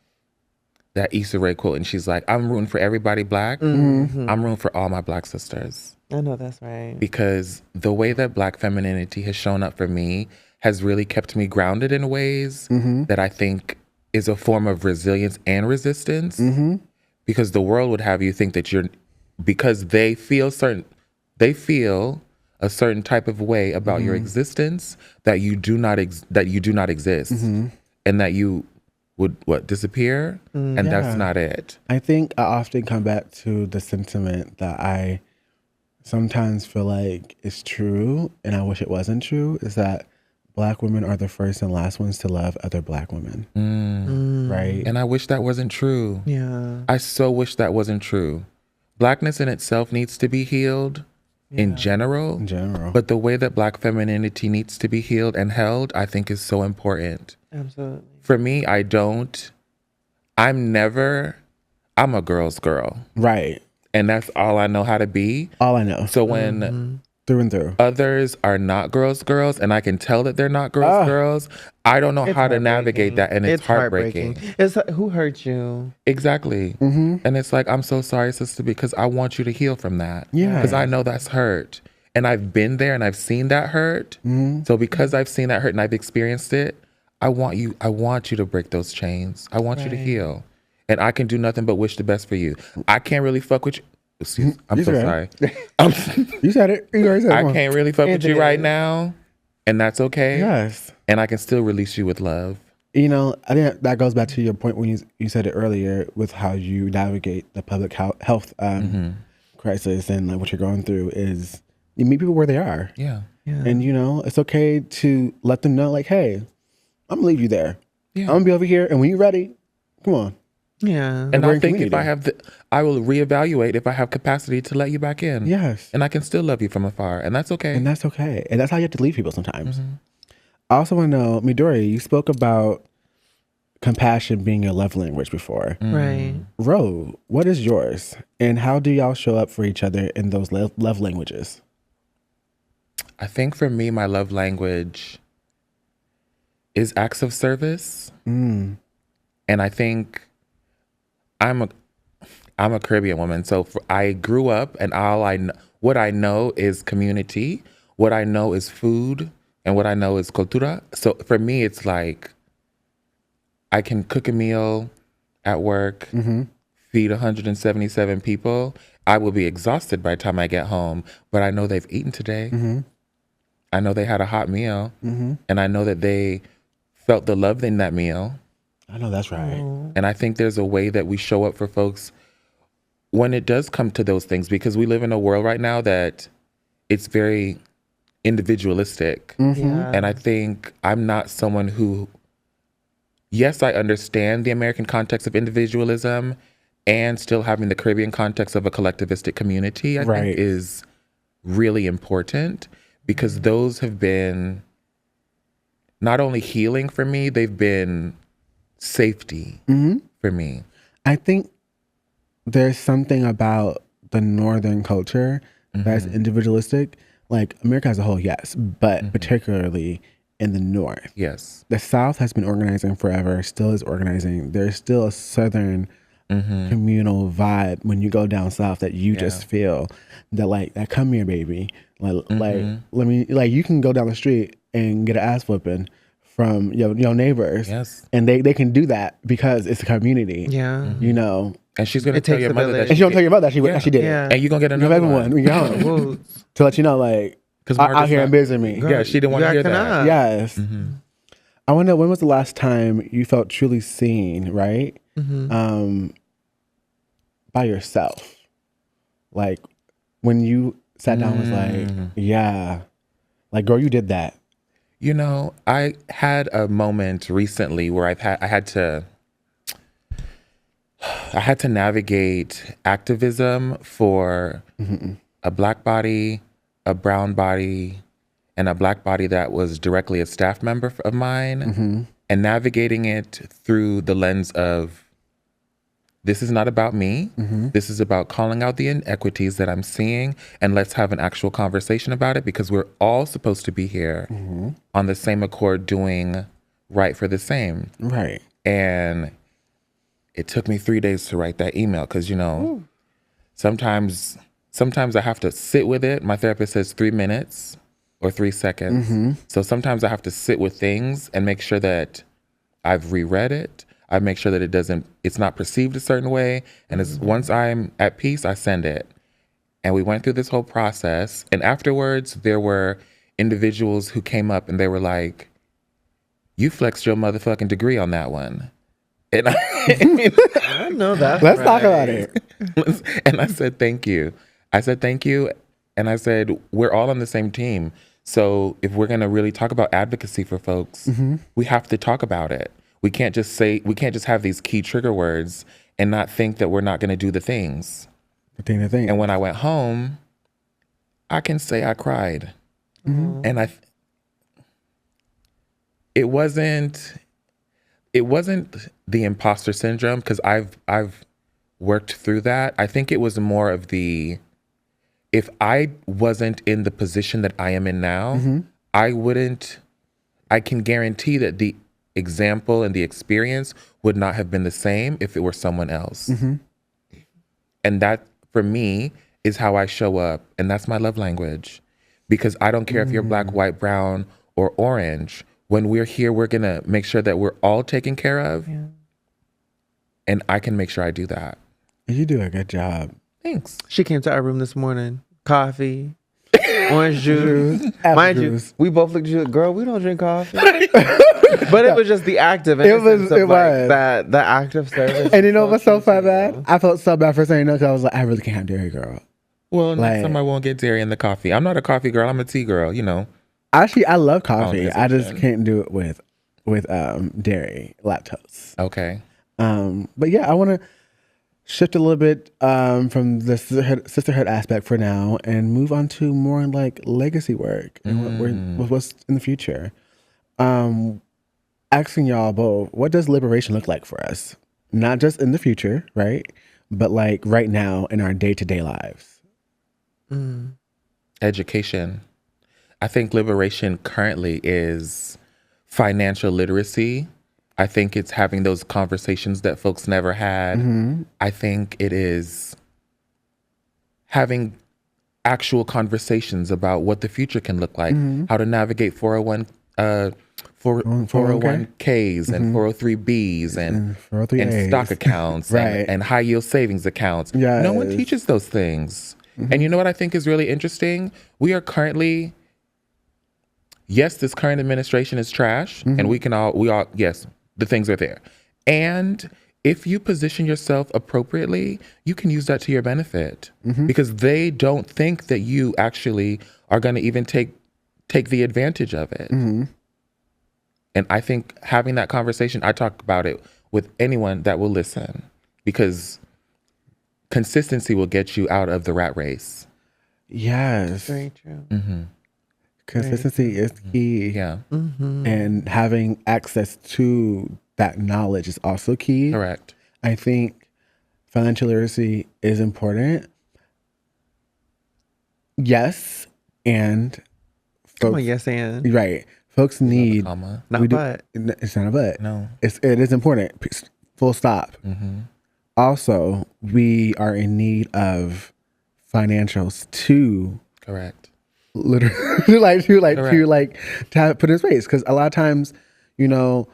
that Issa Rae quote, and she's like, I'm rooting for everybody Black. I'm rooting for all my Black sisters. I know that's right. Because the way that Black femininity has shown up for me has really kept me grounded in ways that I think is a form of resilience and resistance. Because the world would have you think that because they feel a certain type of way about your existence, that you do not exist, and that you would disappear, and that's not it. I think I often come back to the sentiment that I sometimes feel like is true, and I wish it wasn't true, is that Black women are the first and last ones to love other Black women. Right? And I wish that wasn't true. Yeah. I so wish that wasn't true. Blackness in itself needs to be healed in general. But the way that Black femininity needs to be healed and held, I think is so important. Absolutely. For me, I'm a girl's girl. Right. And that's all I know how to be. All I know. So when through and through others are not girls, and I can tell that they're not girls, I don't know how to navigate that, and it's heartbreaking. It's like, who hurt you? Exactly. And it's like, I'm so sorry, sister, because I want you to heal from that. Yeah. Because I know that's hurt. And I've been there and I've seen that hurt. So because I've seen that hurt and I've experienced it, I want you to break those chains. I want you to heal. and I can do nothing but wish the best for you. I can't really fuck with you. Excuse, I'm so sorry. You said it. You already said it. I can't really fuck with you right now, and that's okay. Yes. And I can still release you with love. You know, I think that goes back to your point when you said it earlier with how you navigate the public health crisis and like what you're going through is you meet people where they are. Yeah. And, you know, it's okay to let them know, like, hey, I'm going to leave you there. Yeah. I'm going to be over here. And when you're ready, come on. Yeah. And I think if I have I will reevaluate if I have capacity to let you back in. Yes. And I can still love you from afar. And that's okay. And that's okay. And that's how you have to leave people sometimes. I also want to know, Midori, you spoke about compassion being your love language before. Right. Ro, what is yours? And how do y'all show up for each other in those love languages? I think for me, my love language is acts of service. And I think I'm a Caribbean woman. So I grew up and what I know is community. What I know is food. And what I know is cultura. So for me, it's like I can cook a meal at work, feed 177 people. I will be exhausted by the time I get home, but I know they've eaten today. I know they had a hot meal, and I know that they felt the love in that meal. I know that's right. And I think there's a way that we show up for folks when it does come to those things, because we live in a world right now that it's very individualistic. Yeah. And I think I'm not someone who, yes, I understand the American context of individualism and still having the Caribbean context of a collectivistic community, I think is really important, because those have been not only healing for me, they've been safety for me. I think there's something about the Northern culture that's individualistic. Like America as a whole, yes, but particularly in the North. Yes. The South has been organizing forever, still is organizing. There's still a Southern communal vibe when you go down South that you just feel that like, that come here, baby. Like let me, like you can go down the street and get an ass whooping from your neighbors. Yes. And they can do that because it's a community. Yeah. You know. And she's going to It tell takes your a mother village. that And she don't tell your mother that she did it. And you're going to get You another have one. one. You got one. To let you know, like, out here and busy me. Yeah, she didn't want to hear that. Yes. I want to know, when was the last time you felt truly seen, right? By yourself. Like, when you sat down and was like, yeah. Like, girl, you did that. You know, I had a moment recently where I had to navigate activism for a Black body, a brown body, and a Black body that was directly a staff member of mine, and navigating it through the lens of, this is not about me. This is about calling out the inequities that I'm seeing, and let's have an actual conversation about it, because we're all supposed to be here on the same accord doing right for the same. Right. And it took me 3 days to write that email, because, you know, sometimes I have to sit with it. My therapist says 3 minutes or 3 seconds. So sometimes I have to sit with things and make sure that I've reread it. I make sure that it's not perceived a certain way. And once I'm at peace, I send it. And we went through this whole process. And afterwards, there were individuals who came up and they were like, you flexed your motherfucking degree on that one. And I know that. Let's talk about it. And I said, thank you. I said, thank you. And I said, we're all on the same team. So if we're going to really talk about advocacy for folks, we have to talk about it. We can't just have these key trigger words and not think that we're not going to do the things. The thing. And when I went home, I can say I cried. And it wasn't the imposter syndrome, because I've worked through that. I think it was more of if I wasn't in the position that I am in now, I can guarantee that the example and the experience would not have been the same if it were someone else. And that, for me, is how I show up. And that's my love language. Because I don't care if you're Black, white, brown, or orange. When we're here, we're going to make sure that we're all taken care of. And I can make sure I do that. You do a good job. Thanks. She came to our room this morning. Coffee, orange juice. Apple Mind juice. you, we both looked at you. Girl, we don't drink coffee. But it was just the active. It was that the active service. And you know what's so fun, man? I felt so bad for saying no because I was like, I really can't have dairy, girl. Well, next time I won't get dairy in the coffee. I'm not a coffee girl. I'm a tea girl, you know. Actually, I love coffee. I just can't do it with dairy, lactose. Okay. But yeah, I want to shift a little bit from the sisterhood aspect for now and move on to more like legacy work and what's in the future. Asking y'all both, what does liberation look like for us? Not just in the future, right? But like right now in our day-to-day lives. Education. I think liberation currently is financial literacy. I think it's having those conversations that folks never had. I think it is having actual conversations about what the future can look like, how to navigate 401ks and 403bs and stock accounts and high yield savings accounts. Yes. No one teaches those things. And you know what I think is really interesting? We are currently, yes, this current administration is trash, and we all, yes, the things are there. And if you position yourself appropriately, you can use that to your benefit because they don't think that you actually are going to even take the advantage of it. And I think having that conversation, I talk about it with anyone that will listen because consistency will get you out of the rat race. Yes. Very true. Consistency is key. Yeah. And having access to that knowledge is also key. Correct. I think financial literacy is important. Yes. And folks, Come on, yes, and. right. Folks need. Not but. It's not a but. No. It is important. Full stop. Also, we are in need of financials to Correct. literally to put in space because a lot of times, you know,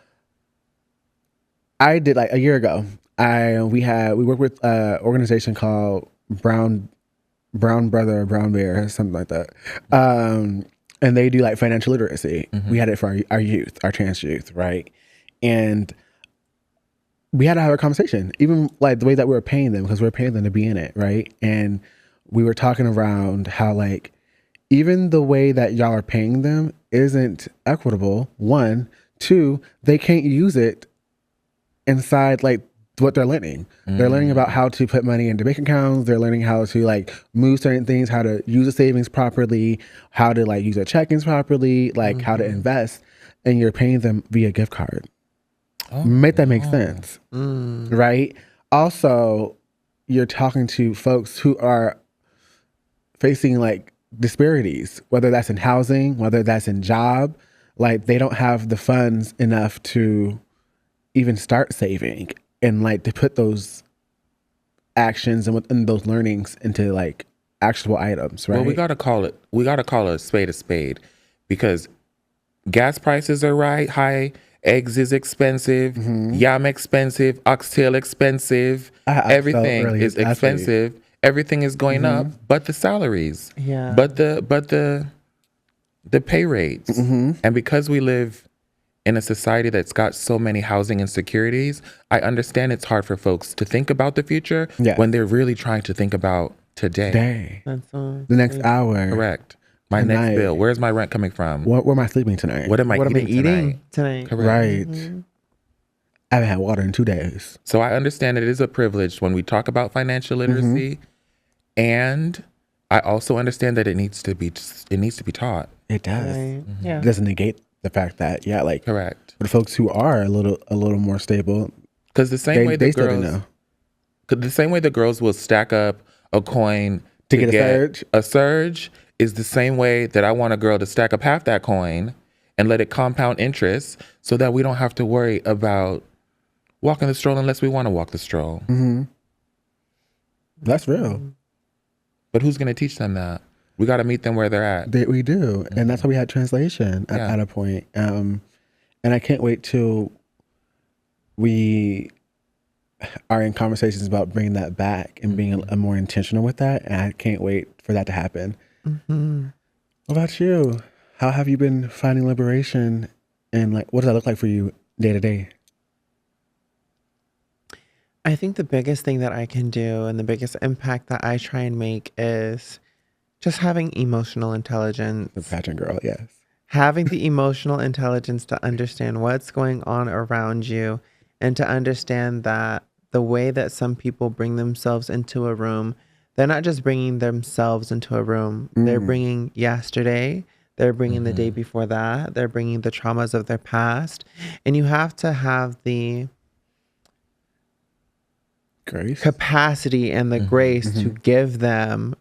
I did like a year ago. We worked with an organization called Brown Brother Brown Bear or something like that, and they do like financial literacy. We had it for our youth, our trans youth, right? And we had to have a conversation, even like the way that we were paying them, because we were paying them to be in it, right? And we were talking around how like even the way that y'all are paying them isn't equitable. 1, 2, they can't use it inside like what they're learning. They're learning about how to put money into bank accounts. They're learning how to like move certain things, how to use the savings properly, how to like use their check-ins properly, like how to invest, and you're paying them via gift card. Make that make sense, right? Also, you're talking to folks who are facing like disparities, whether that's in housing, whether that's in job, like they don't have the funds enough to even start saving and like to put those actions and those learnings into like actionable items, right? Well, we got to call a spade because gas prices are high. Eggs is expensive, yam expensive, oxtail expensive, everything is expensive. Everything is going up, but the salaries, but the pay rates, and because we live in a society that's got so many housing insecurities, I understand it's hard for folks to think about the future when they're really trying to think about today. The next hour. Correct. My next bill. Where's my rent coming from? Where am I sleeping tonight? What am I eating tonight? Correct. Right. I haven't had water in 2 days. So I understand it is a privilege when we talk about financial literacy, and I also understand that it needs to be taught. It does. Right. Yeah. It doesn't negate the fact that Correct. For the folks who are a little more stable, because the same way the girls will stack up a coin to get a surge is the same way that I want a girl to stack up half that coin and let it compound interest so that we don't have to worry about walking the stroll unless we want to walk the stroll. That's real. But who's going to teach them that? We got to meet them where they're at. We do. And that's why we had translation at a point. And I can't wait till we are in conversations about bringing that back and being a more intentional with that. And I can't wait for that to happen. Mm-hmm. What about you? How have you been finding liberation, and like, what does that look like for you day to day? I think the biggest thing that I can do and the biggest impact that I try and make is just having emotional intelligence. The pageant girl, yes. Having the emotional intelligence to understand what's going on around you and to understand that the way that some people bring themselves into a room, they're not just bringing themselves into a room. They're bringing yesterday. They're bringing the day before that. They're bringing the traumas of their past. And you have to have the Grace, capacity and the grace to give them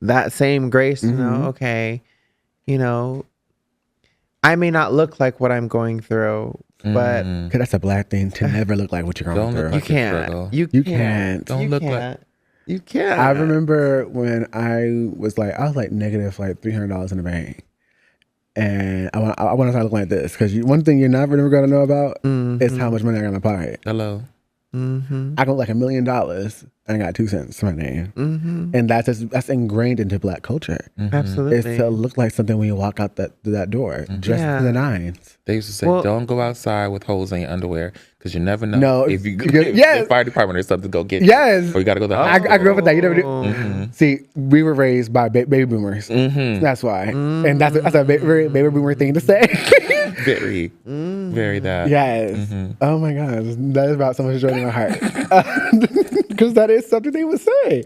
that same grace to know, okay, you know, I may not look like what I'm going through, but because that's a Black thing to never look like what you're going through. Look like you can't. Don't look like. You can't. I remember when I was like negative like $300 in the bank, and I want to start looking like this because one thing you're never going to know about is how much money I got in my pocket. Hello. I go like $1 million and I got 2 cents to my name, and that's ingrained into Black culture. Absolutely, it's to look like something when you walk out that door, dressed to the nines. They used to say, "Don't go outside with holes in your underwear because you never know No, if the fire department or something go get you. Yes, or you got to go to the I grew up with that. You never Oh. see. We were raised by baby boomers. That's why, and that's a very baby boomer thing to say. very that. Yes. Oh my God, that is about so much joy in my heart because that is something they would say.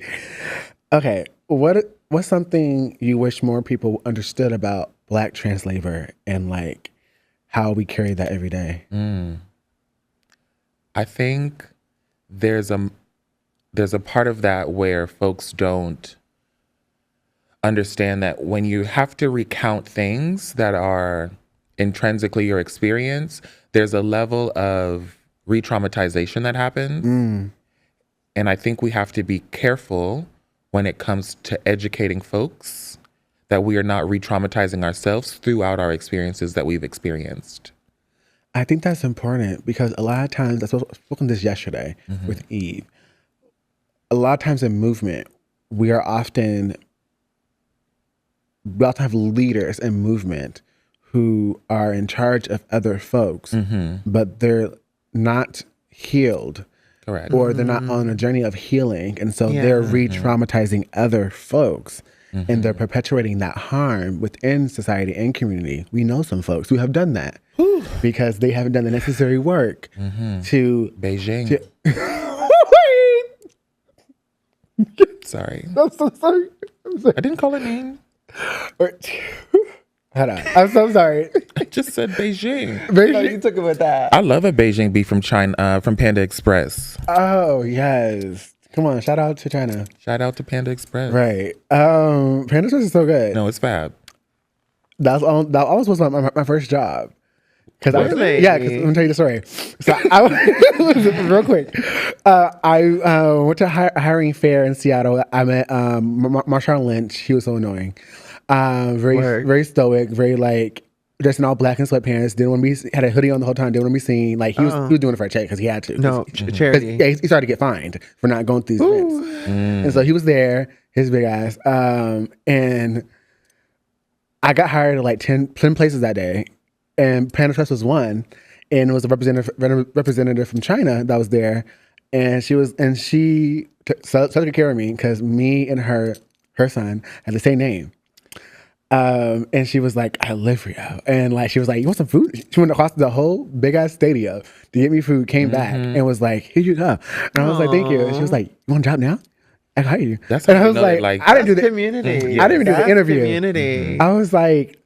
Okay, what's something you wish more people understood about Black trans labor and like how we carry that every day? I think there's a part of that where folks don't understand that when you have to recount things that are intrinsically your experience, there's a level of re-traumatization that happens. And I think we have to be careful when it comes to educating folks that we are not re-traumatizing ourselves throughout our experiences that we've experienced. I think that's important because a lot of times, I spoke on this yesterday with Eve. A lot of times in movement, we often have leaders in movement who are in charge of other folks, but they're not healed. Correct. Or they're not on a journey of healing. And so they're re-traumatizing other folks. And they're perpetuating that harm within society and community. We know some folks who have done that because they haven't done the necessary work to Beijing. Sorry. I'm so sorry. I didn't call it name. Hold on. I'm so sorry. I just said Beijing. No, you took it with that. I love a Beijing beef from China, from Panda Express. Oh, yes. Come on. Shout out to China. Shout out to Panda Express. Right. Panda Express is so good. No, it's fab. That almost was my first job. Because Really? let me tell you the story. So real quick, I went to a hiring fair in Seattle. I met Marshawn Lynch. He was so annoying. Very stoic. Very like dressed in all black and sweatpants. Didn't want to be had a hoodie on the whole time. Didn't want to be seen. Like he was doing it for a check because he had to. No, charity. Yeah, he started to get fined for not going through these events. And so he was there, his big ass, and I got hired at like 10 places that day. And Panda Express was one, and it was a representative from China that was there, and she took good care of me because me and her son had the same name, and she was like, "I live for you," and like she was like, "You want some food?" She went across the whole big ass stadium to get me food, came back and was like, "Here you go," and I was like, "Thank you," and she was like, "You want a job now?" I hire you. That's and how I you was know that, like, like, I didn't do the community. I didn't even do the interview. Community. I was like.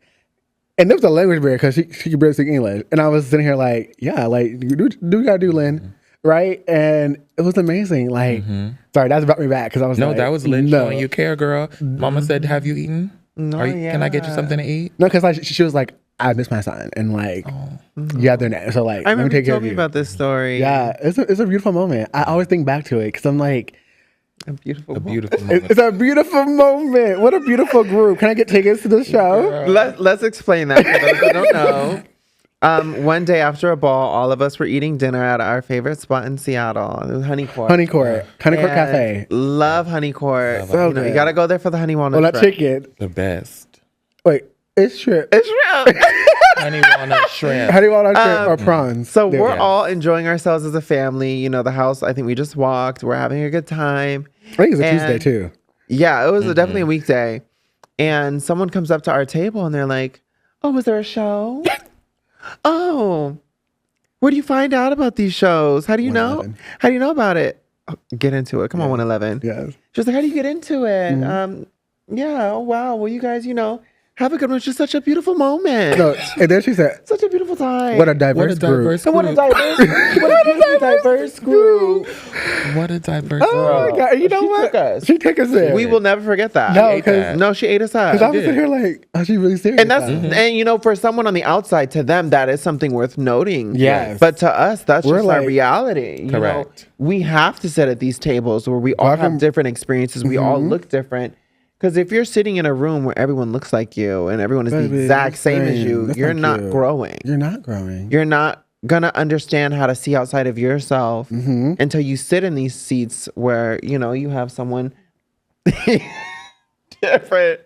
And there was a language barrier because she could barely speak English. And I was sitting here like, yeah, like, do what you gotta do, Lynn. Right? And it was amazing. Like, sorry, that's brought me back because I was No, like, that was Lynn showing you care, girl. Mama said, "Have you eaten? No, Can I get you something to eat?" No, because like she was like, I miss my son. And like, yeah, they're not. So like, I let me remember take you care told of me you. about this story. Yeah, it's a beautiful moment. I always think back to it because I'm like, A beautiful moment. it's a beautiful moment. What a beautiful group. Can I get tickets to the show? Let's explain that for those who don't know. One day after a ball, all of us were eating dinner at our favorite spot in Seattle. It was Honey Court. Honey Court Cafe. Love Honey Court. So You good. gotta go there for the honey walnut. Well, that shrimp. chicken. The best. Wait, it's shrimp. It's shrimp. Honey walnut shrimp. Honey walnut shrimp or prawns. So we're Yes. all enjoying ourselves as a family. You know, the house, I think we just walked. We're having a good time. I think it's a And- Tuesday too. Yeah, it was definitely a weekday. And someone comes up to our table and they're like, oh, was there a show? Oh, where do you find out about these shows? How do you know? 111. How do you know about it? Oh, get into it. Come on, 111. Yes. She was like, how do you get into it? Yeah, oh, wow. Well, you guys, have a good one. It's just such a beautiful moment. No, and then she said, Such a beautiful time. "What a diverse group." And what a diverse group. What a diverse Oh my God! You know She what? took us. She took us there. We will never forget that. No, ate because that. No, she ate us up. I was sitting here like, oh, she really serious. And that's about it. and for someone on the outside, to them that is something worth noting. Yes. But to us, that's We're just our like- reality. You know, Correct. we have to sit at these tables where we all have different experiences. We all look different. Because if you're sitting in a room where everyone looks like you and everyone is the Baby, exact same as you, that's you're not not cute. growing. You're not growing. You're not gonna understand how to see outside of yourself until you sit in these seats where you have someone different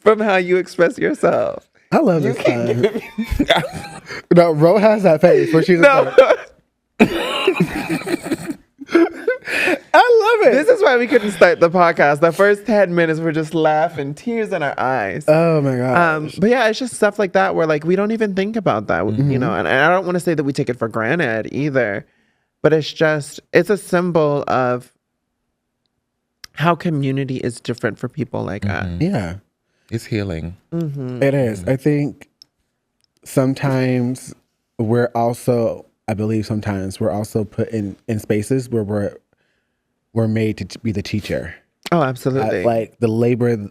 from how you express yourself. I love this time. No, Ro has that face where she's No. I love it. This is why we couldn't start the podcast. The first 10 minutes were just laughing, tears in our eyes. Oh my God. But yeah, it's just stuff like that where we don't even think about that, and I don't want to say that we take it for granted either, but it's a symbol of how community is different for people like us. Yeah, It's healing. it is. I think sometimes I believe sometimes we're also put in spaces where we're made to be the teacher. Oh, absolutely. Like the labor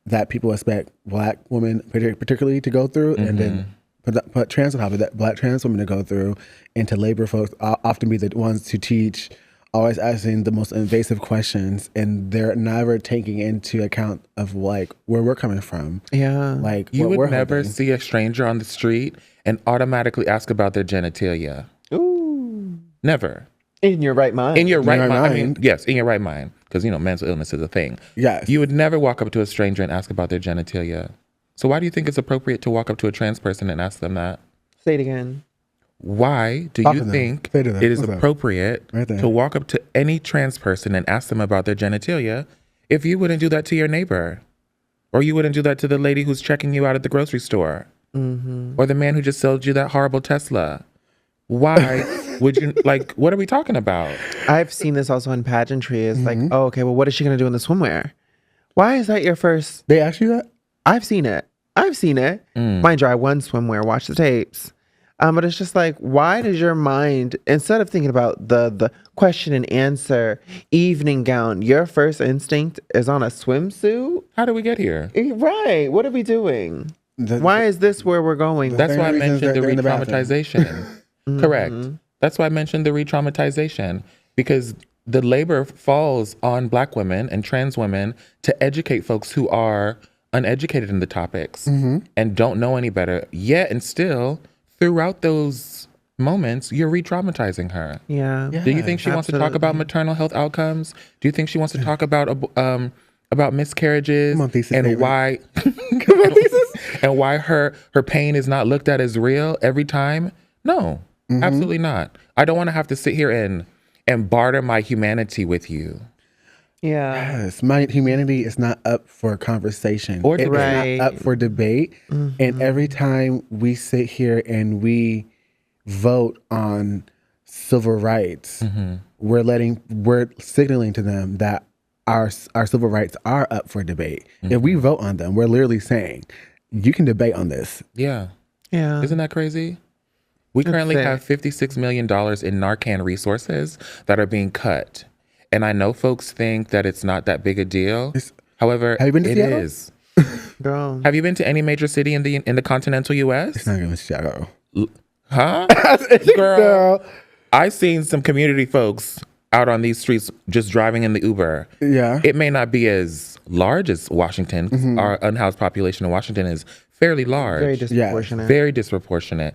that people expect Black women particularly to go through, and then put trans on top of that, Black trans women to go through, and to labor folks often be the ones to teach, always asking the most invasive questions, and they're never taking into account of where we're coming from. Yeah. Like You what we're would never hoping. see a stranger on the street and automatically ask about their genitalia. Ooh. Never. In your right mind. In your right right mind. I mean, mind. yes, in your right mind. Because, mental illness is a thing. Yes. You would never walk up to a stranger and ask about their genitalia. So why do you think it's appropriate to walk up to a trans person and ask them that? Say it again. Why do Talk you to them. think Say to them. it is What's up? appropriate Right there. to walk up to any trans person and ask them about their genitalia if you wouldn't do that to your neighbor? Or you wouldn't do that to the lady who's checking you out at the grocery store? Or the man who just sold you that horrible Tesla? Why would you, what are we talking about? I've seen this also in pageantry. It's like, oh, okay, well, what is she going to do in the swimwear? Why is that your first? They ask you that? I've seen it. Mind you, I won swimwear. Watch the tapes. But it's just like, why does your mind, instead of thinking about the question and answer, evening gown, your first instinct is on a swimsuit? How did we get here? Right. What are we doing? Why is this where we're going? That's same why I reasons mentioned the they're in the bathroom. re-traumatization. Correct. That's why I mentioned the re-traumatization, because the labor falls on Black women and trans women to educate folks who are uneducated in the topics and don't know any better. Yet and still, throughout those moments, you're re-traumatizing her. Yeah. Do you think she wants to talk about absolutely. maternal health outcomes? Do you think she wants to talk about miscarriages Come on, thesis and baby. why and why her pain is not looked at as real every time? No, absolutely not. I don't want to have to sit here and barter my humanity with you. Yeah. Yes, my humanity is not up for conversation. Or It's debate. not up for debate. And every time we sit here and we vote on civil rights, we're signaling to them that our civil rights are up for debate. If we vote on them, we're literally saying, you can debate on this. Yeah. Yeah. Isn't that crazy? We currently sick. have $56 million in Narcan resources that are being cut. And I know folks think that it's not that big a deal. However, Have you been to it Seattle? is. Girl. Have you been to any major city in the continental US? It's not going to Chicago. Huh? Girl. I've seen some community folks out on these streets just driving in the Uber. Yeah. It may not be as large as Washington. 'Cause our unhoused population in Washington is fairly large. Very disproportionate. Very disproportionate.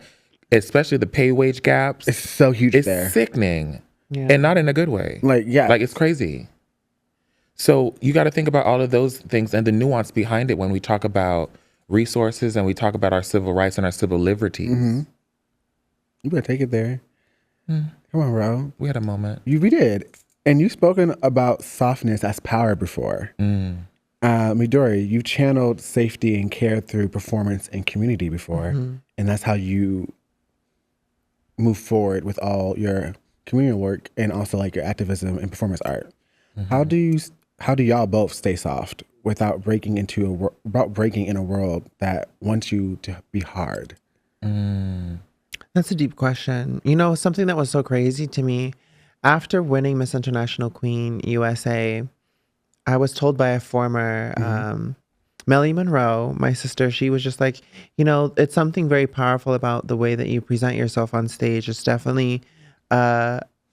especially the pay wage gaps. It's so huge It's there. sickening. Yeah. And not in a good way. Like, yeah. Like, it's crazy. So you got to think about all of those things and the nuance behind it when we talk about resources and we talk about our civil rights and our civil liberties. You better take it there. Come on, Ro. We had a moment. We did. And you've spoken about softness as power before. Midori, you channeled safety and care through performance and community before. And that's how you move forward with all your community work and also like your activism and performance art. How do y'all both stay soft without breaking in a world that wants you to be hard? That's a deep question. You know, something that was so crazy to me, after winning Miss International Queen USA, I was told by a former Melly Monroe, my sister, she was just like, you know, it's something very powerful about the way that you present yourself on stage. It's definitely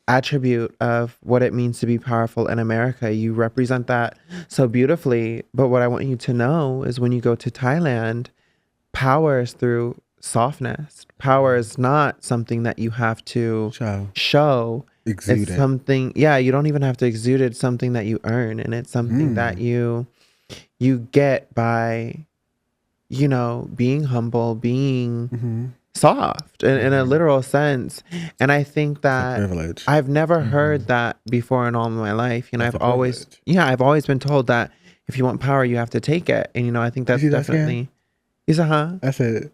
attribute of what it means to be powerful in America. You represent that so beautifully. But what I want you to know is when you go to Thailand, power is through softness. Power is not something that you have to show. Exude It's it. something, yeah, you don't even have to exude it. It's something that you earn. And it's something that you get by, you know, being humble, being soft in a literal sense. And I think that Privilege. I've never heard that before in all of my life. You know, That's a I've always been told that if you want power, you have to take it. And, you know, I think that's see that definitely, you said, huh? I said,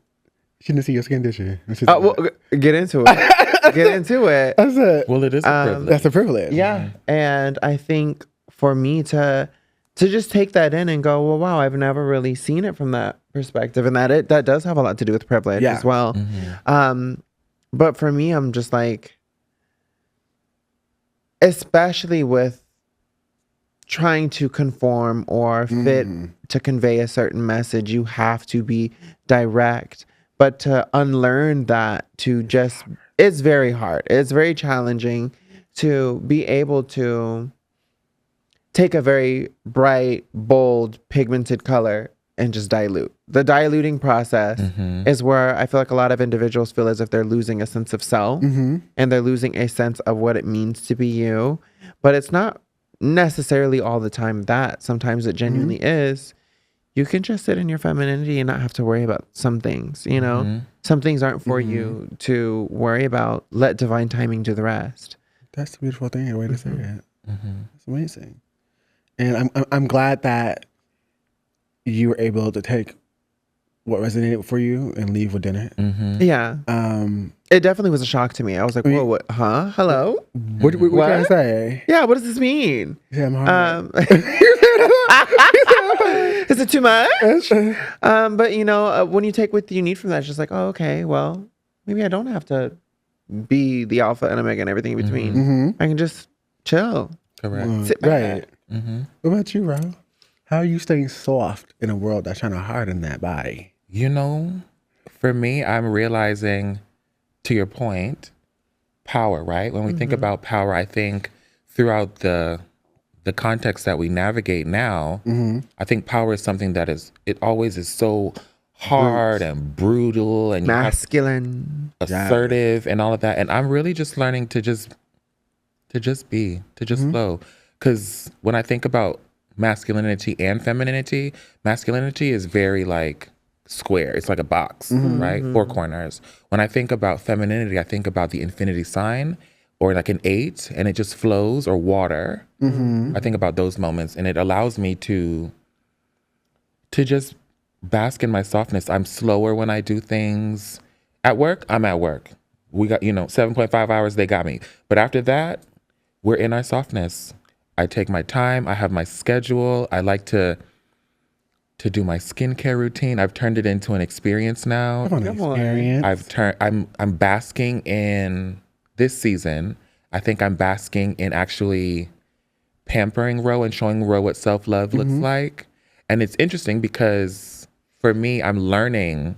she didn't see your skin, did she? Well, get into it. Get into it. I said, Well, it is a privilege. that's a privilege. Yeah. And I think for me to just take that in and go, well, wow, I've never really seen it from that perspective. And that does have a lot to do with privilege as well. But for me, I'm just like, especially with trying to conform or fit to convey a certain message, you have to be direct. But to unlearn that, it's very hard. It's very challenging to be able to take a very bright, bold, pigmented color and just dilute. The diluting process is where I feel like a lot of individuals feel as if they're losing a sense of self and they're losing a sense of what it means to be you. But it's not necessarily all the time that. Sometimes it genuinely is. You can just sit in your femininity and not have to worry about some things, you know? Some things aren't for you to worry about. Let divine timing do the rest. That's a beautiful thing, a way to say it. It's amazing. And I'm glad that you were able to take what resonated for you and leave within it. Yeah. It definitely was a shock to me. I was like, whoa, what? Huh? Hello? What can I say? Yeah, what does this mean? Yeah, I'm hard. Is it too much? But you know, when you take what you need from that, it's just like, oh, okay, well, maybe I don't have to be the alpha and omega and everything in between. I can just chill. Correct. Sit back. What about you, Ro? How are you staying soft in a world that's trying to harden that body? You know, for me, I'm realizing, to your point, power, right? When we think about power, I think throughout the context that we navigate now, I think power is something that it always is so hard and brutal and Masculine, assertive and all of that. And I'm really just learning to just flow. Because when I think about masculinity and femininity, masculinity is very like square. It's like a box, right? 4 corners. When I think about femininity, I think about the infinity sign or like an 8 and it just flows, or water. I think about those moments and it allows me to just bask in my softness. I'm slower when I do things. At work, I'm at work. We got, 7.5 hours, they got me. But after that, we're in our softness. I take my time. I have my schedule. I like to do my skincare routine. I've turned it into an experience now. I'm basking in this season. I think I'm basking in actually pampering Ro and showing Ro what self-love looks like. And it's interesting because for me, I'm learning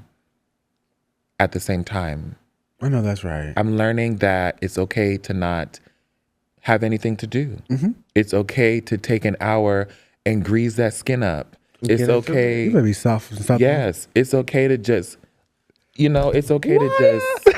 at the same time. I know that's right. I'm learning that it's okay to not have anything to do. It's okay to take an hour and grease that skin up. It's okay. You better be soft. Yes, it's okay to just, it's okay to just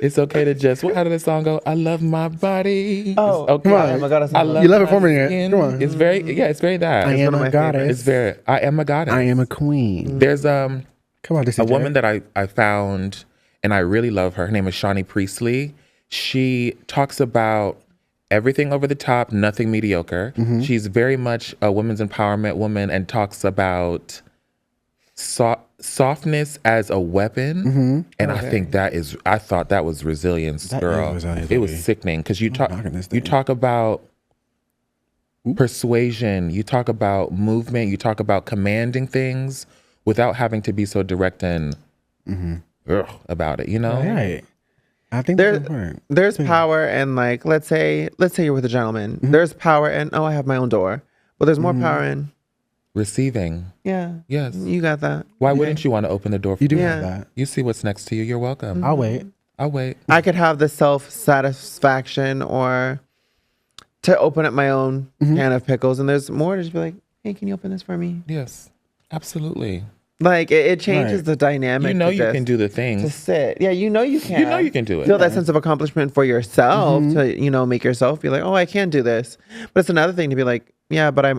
It's okay to just, how did the song go? I love my body. Oh, It's okay. come on. I am a goddess. I love You love it my for me. skin. Come on. It's very that. I It's am one of a my goddess. favorites. It's very, I am a goddess. I am a queen. There's Come on, a woman that I found and I really love her. Her name is Shawnee Priestley. She talks about everything over the top, nothing mediocre. She's very much a women's empowerment woman and talks about softness as a weapon. And I think I thought that was resilience, girl. resilience, it was baby. sickening because you thing. talk about persuasion, you talk about movement, you talk about commanding things without having to be so direct and about it, you know? Right. I think that's important. There's power in, like, let's say you're with a gentleman. There's power in, I have my own door. But there's more power in Receiving. Yeah. Yes. You got that. Why wouldn't you want to open the door for You do me? have that. You see what's next to you. You're welcome. I'll wait. I'll wait. I could have the self-satisfaction or to open up my own can of pickles, and there's more to just be like, hey, can you open this for me? Yes. Absolutely. Like, it changes Right. the dynamic. You know with you this. can do the To things. sit. Yeah, you know you can. You know you can do it. Feel that sense of accomplishment for yourself to, make yourself be like, oh, I can do this. But it's another thing to be like, yeah, but I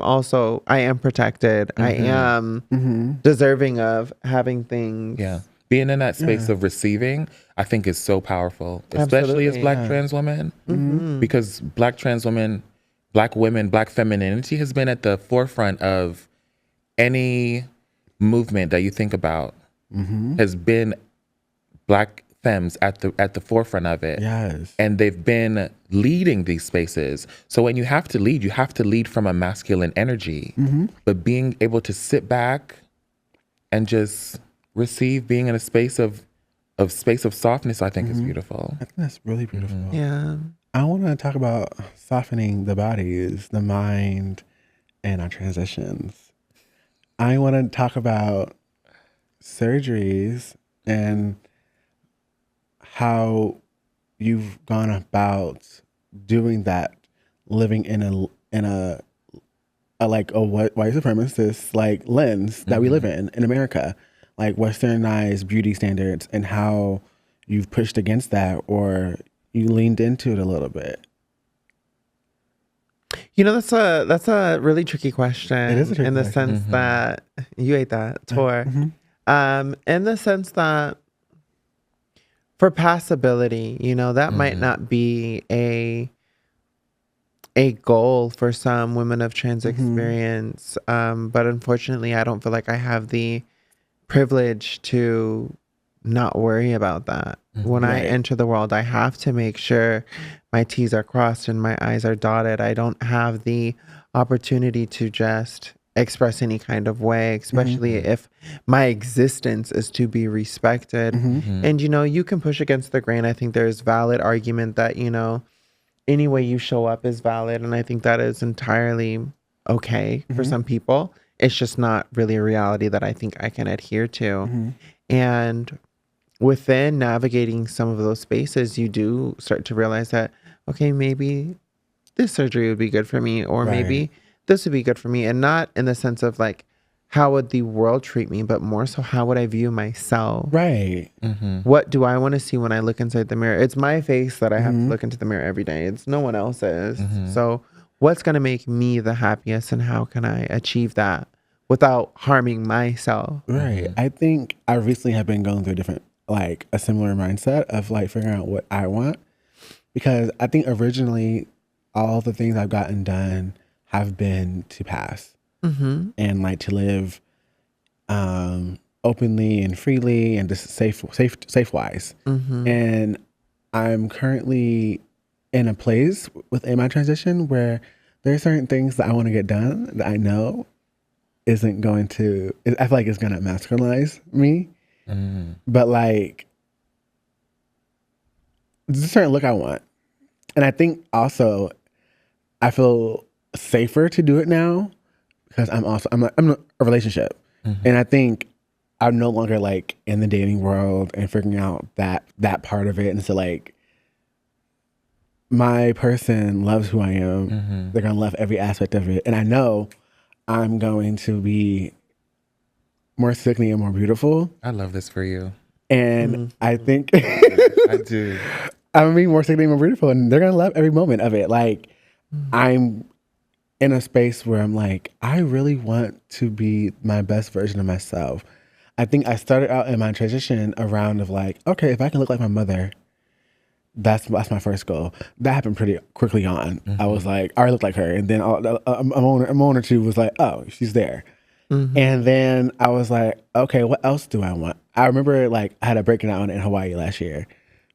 am protected. I am deserving of having things. Yeah. Being in that space of receiving, I think is so powerful, especially as Absolutely. Black trans women, because Black trans women, Black women, Black femininity has been at the forefront of any movement that you think about. Has been Black femmes at the forefront of it. Yes. And they've been leading these spaces. So when you have to lead from a masculine energy. But being able to sit back and just receive, being in a space of softness, I think is beautiful. I think that's really beautiful. Yeah. I want to talk about softening the bodies, the mind, and our transitions. I want to talk about surgeries and how you've gone about doing that, living in a like a white supremacist like lens that we live in America, like westernized beauty standards, and how you've pushed against that or you leaned into it a little bit. That's a really tricky question. It is a tricky in the question. sense that you ate that tour. In the sense that for passability, that might not be a goal for some women of trans experience. But unfortunately, I don't feel like I have the privilege to not worry about that. When I enter the world, I have to make sure my T's are crossed and my I's are dotted. I don't have the opportunity to just express any kind of way, especially if my existence is to be respected. And, you can push against the grain. I think there's valid argument that, any way you show up is valid. And I think that is entirely okay for some people. It's just not really a reality that I think I can adhere to. And within navigating some of those spaces, you do start to realize that, okay, maybe this surgery would be good for me, or maybe this would be good for me. And not in the sense of like, how would the world treat me, but more so, how would I view myself? Right. What do I want to see when I look inside the mirror? It's my face that I have to look into the mirror every day. It's no one else's. So what's going to make me the happiest, and how can I achieve that without harming myself? Right. I think I recently have been going through a similar mindset of like figuring out what I want, because I think originally all the things I've gotten done have been to pass and like to live openly and freely and just safe wise. And I'm currently in a place within my transition where there are certain things that I want to get done that I know isn't going to, I feel like it's going to masculinize me. But like, there's a certain look I want. And I think also I feel safer to do it now because I'm in a relationship. And I think I'm no longer like in the dating world and figuring out that part of it. And so like, my person loves who I am. They're going to love every aspect of it. And I know I'm going to be more sickly and more beautiful. I love this for you. And I think I do. I'm being more sickening, more beautiful, and they're gonna love every moment of it. Like, I'm in a space where I'm like, I really want to be my best version of myself. I think I started out in my transition around of like, okay, if I can look like my mother, that's my first goal. That happened pretty quickly on. I was like, I already look like her, and then a moment or two was like, oh, she's there. And then I was like, okay, what else do I want? I remember like I had a breaking out in Hawaii last year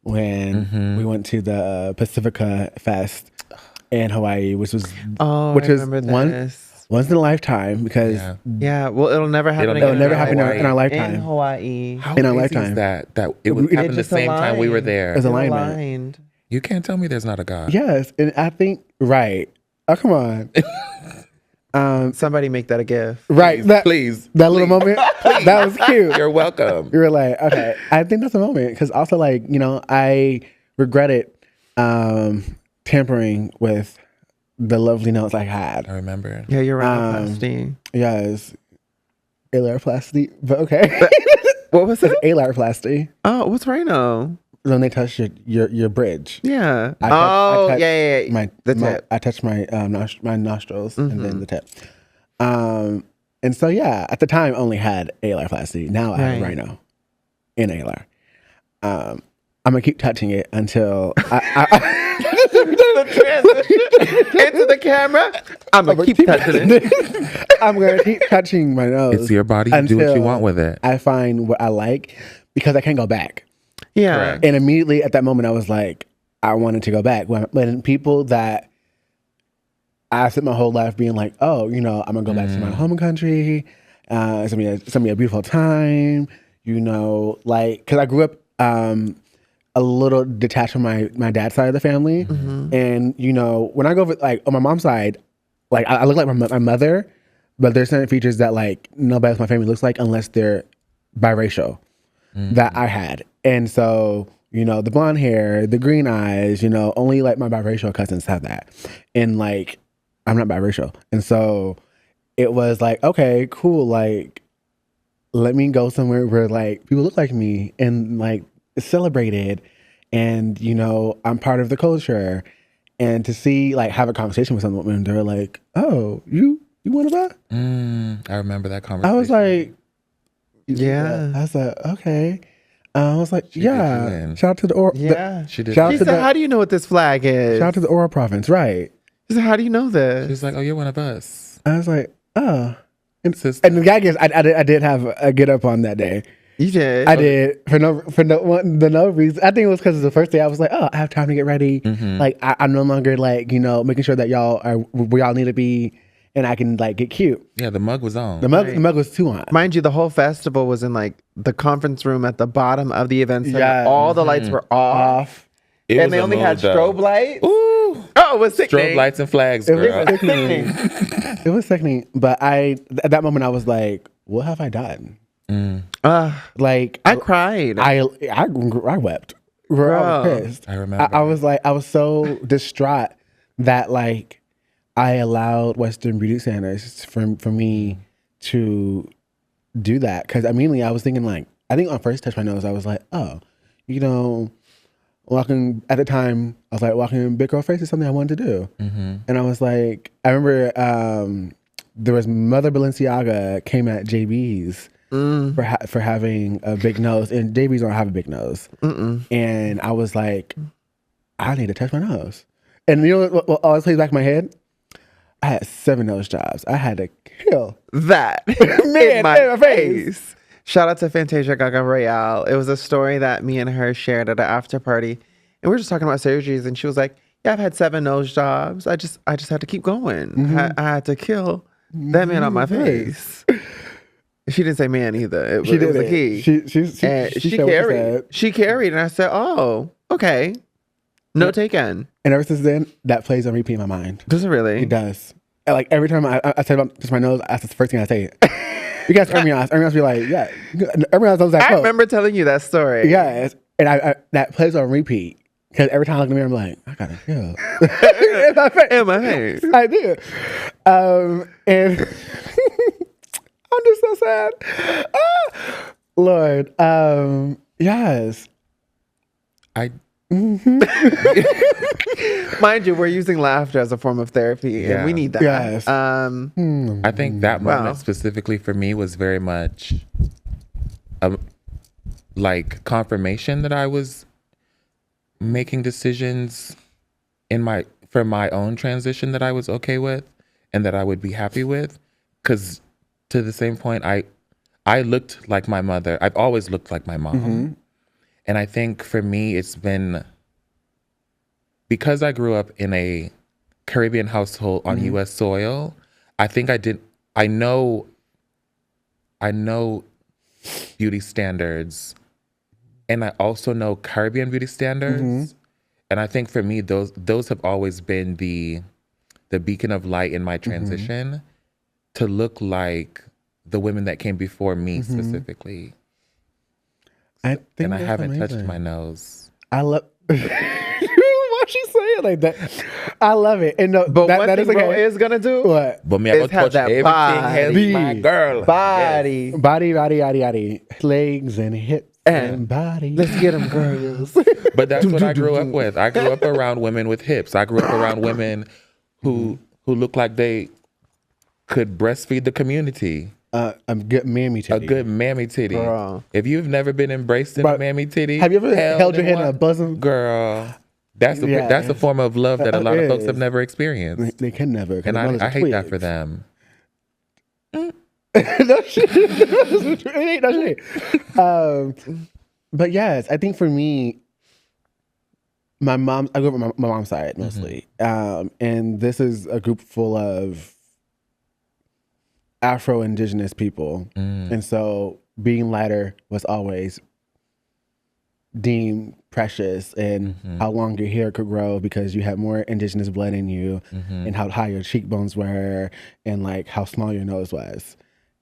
when we went to the Pacifica Fest in Hawaii, which was once in a lifetime because well, it'll never happen it'll again. never happen in our lifetime. In Hawaii. How in our crazy lifetime. is that it was happened the same time we were there. It's alignment. You can't tell me there's not a God. Yes, and I think right. Oh, come on. Somebody make that a gift. Right. Please. That little moment. That was cute. You're welcome. You were like, okay. I think that's a moment because also like, I regretted tampering with the lovely notes I had. I remember. Yeah, you're rhinoplasty. Yes. Alaroplasty, but okay. What was it? Alaroplasty. Oh, what's rhino? When they touch your bridge. Yeah. I touched the tip. I touched my my nostrils and then the tip. And so at the time only had alaroplasty. Now I have rhino in alar. I'm gonna keep touching it until the transition into the camera. I'm gonna keep touching it. I'm gonna keep touching my nose. It's your body. You do what you want with it. I find what I like because I can't go back. Yeah. Correct. And immediately at that moment, I was like, I wanted to go back. When people that I spent my whole life being like, oh, I'm gonna go back to my home country. It's gonna be a beautiful time. Because I grew up a little detached from my dad's side of the family, and when I go over like on my mom's side, like I look like my mother, but there's certain features that like nobody else in my family looks like unless they're biracial that I had. And so, the blonde hair, the green eyes, only like my biracial cousins have that. And like, I'm not biracial. And so it was like, okay, cool. Like, let me go somewhere where like people look like me and like it's celebrated. And, I'm part of the culture. And to see, like, have a conversation with someone and they're like, oh, you want to buy? I remember that conversation. I was like, yeah. I was like, okay. I was like, shout out to the Oral. Yeah. She did. She said, how do you know what this flag is? Shout out to the Oral province, right? She said, how do you know this? She's like, oh, you're one of us. I was like, oh. And Sister. the gag is, I did have a get up on that day. You did? I did for no reason. I think it was because it's the first day I was like, oh, I have time to get ready. Like I'm no longer like, making sure that y'all are where y'all need to be and I can like get cute. Yeah, the mug was on. The mug was too on. Mind you, the whole festival was in like the conference room at the bottom of the event center. Yeah. All the lights were off. And they only had strobe lights. Ooh. Oh, it was sickening. Strobe lights and flags, girl. It was sickening. It was sickening. But at that moment I was like, what have I done? Like I cried. I wept. Girl. I was pissed. I remember. I was like, I was so distraught that like I allowed Western beauty standards for me to do that. Because immediately I was thinking like, I think when I first touched my nose, I was like, oh, walking at the time, I was like, walking in big girl face is something I wanted to do. And I was like, I remember there was Mother Balenciaga came at JB's for having a big nose, and JB's don't have a big nose. And I was like, I need to touch my nose. And you know what always plays back in my head? I had 7 nose jobs. I had to kill that in my face. Shout out to Fantasia Gaga Royale. It was a story that me and her shared at an after party. And we were just talking about surgeries. And she was like, yeah, I've had 7 nose jobs. I just had to keep going. I had to kill that man on my face. She didn't say man either. It was a he. She carried. And I said, oh, okay. No taken. And ever since then, that plays on repeat in my mind. Does it really? It does. Like every time I say about just my nose, that's the first thing I say. You guys, Ermias be like, yeah. Ermias knows that quote. I remember telling you that story. Yes. And I that plays on repeat. Because every time I look in the mirror, I'm like, I gotta kill. In my face. I do. And I'm just so sad. Lord. Yes. I Mind you, we're using laughter as a form of therapy, and we Yeah. need that. Yes. I think that Wow. moment specifically for me was very much a like confirmation that I was making decisions for my own transition that I was okay with and that I would be happy with. Because to the same point, I looked like my mother. I've always looked like my mom. And I think for me, it's been because I grew up in a Caribbean household on U.S. soil. I think I know beauty standards, and I also know Caribbean beauty standards. And I think for me, those have always been the beacon of light in my transition to look like the women that came before me specifically. I think And I that's haven't touched amazing. my nose. I love. Why she say it like that? I love it. And no, But that, one that thing is bro okay. is gonna do What? But me, I is go have touch that everything body. heavy, my girl. body. Body, legs and hips and body. Let's get them girls. But that's what I grew up with. I grew up around women with hips. I grew up around women who look like they could breastfeed the community. A good mammy titty. A good mammy titty. Girl. If you've never been embraced in Bro, a mammy titty, have you ever held your hand in a one, bosom? girl? That's a form of love that a lot of folks have never experienced, They can never. 'Cause and their mothers I are hate that for twigs. them. No shit. It ain't no shit. But yes, I think for me, I grew up with my mom's side mostly, and this is a group full of Afro-Indigenous people, and so being lighter was always deemed precious, and how long your hair could grow because you had more indigenous blood in you, and how high your cheekbones were, and like how small your nose was.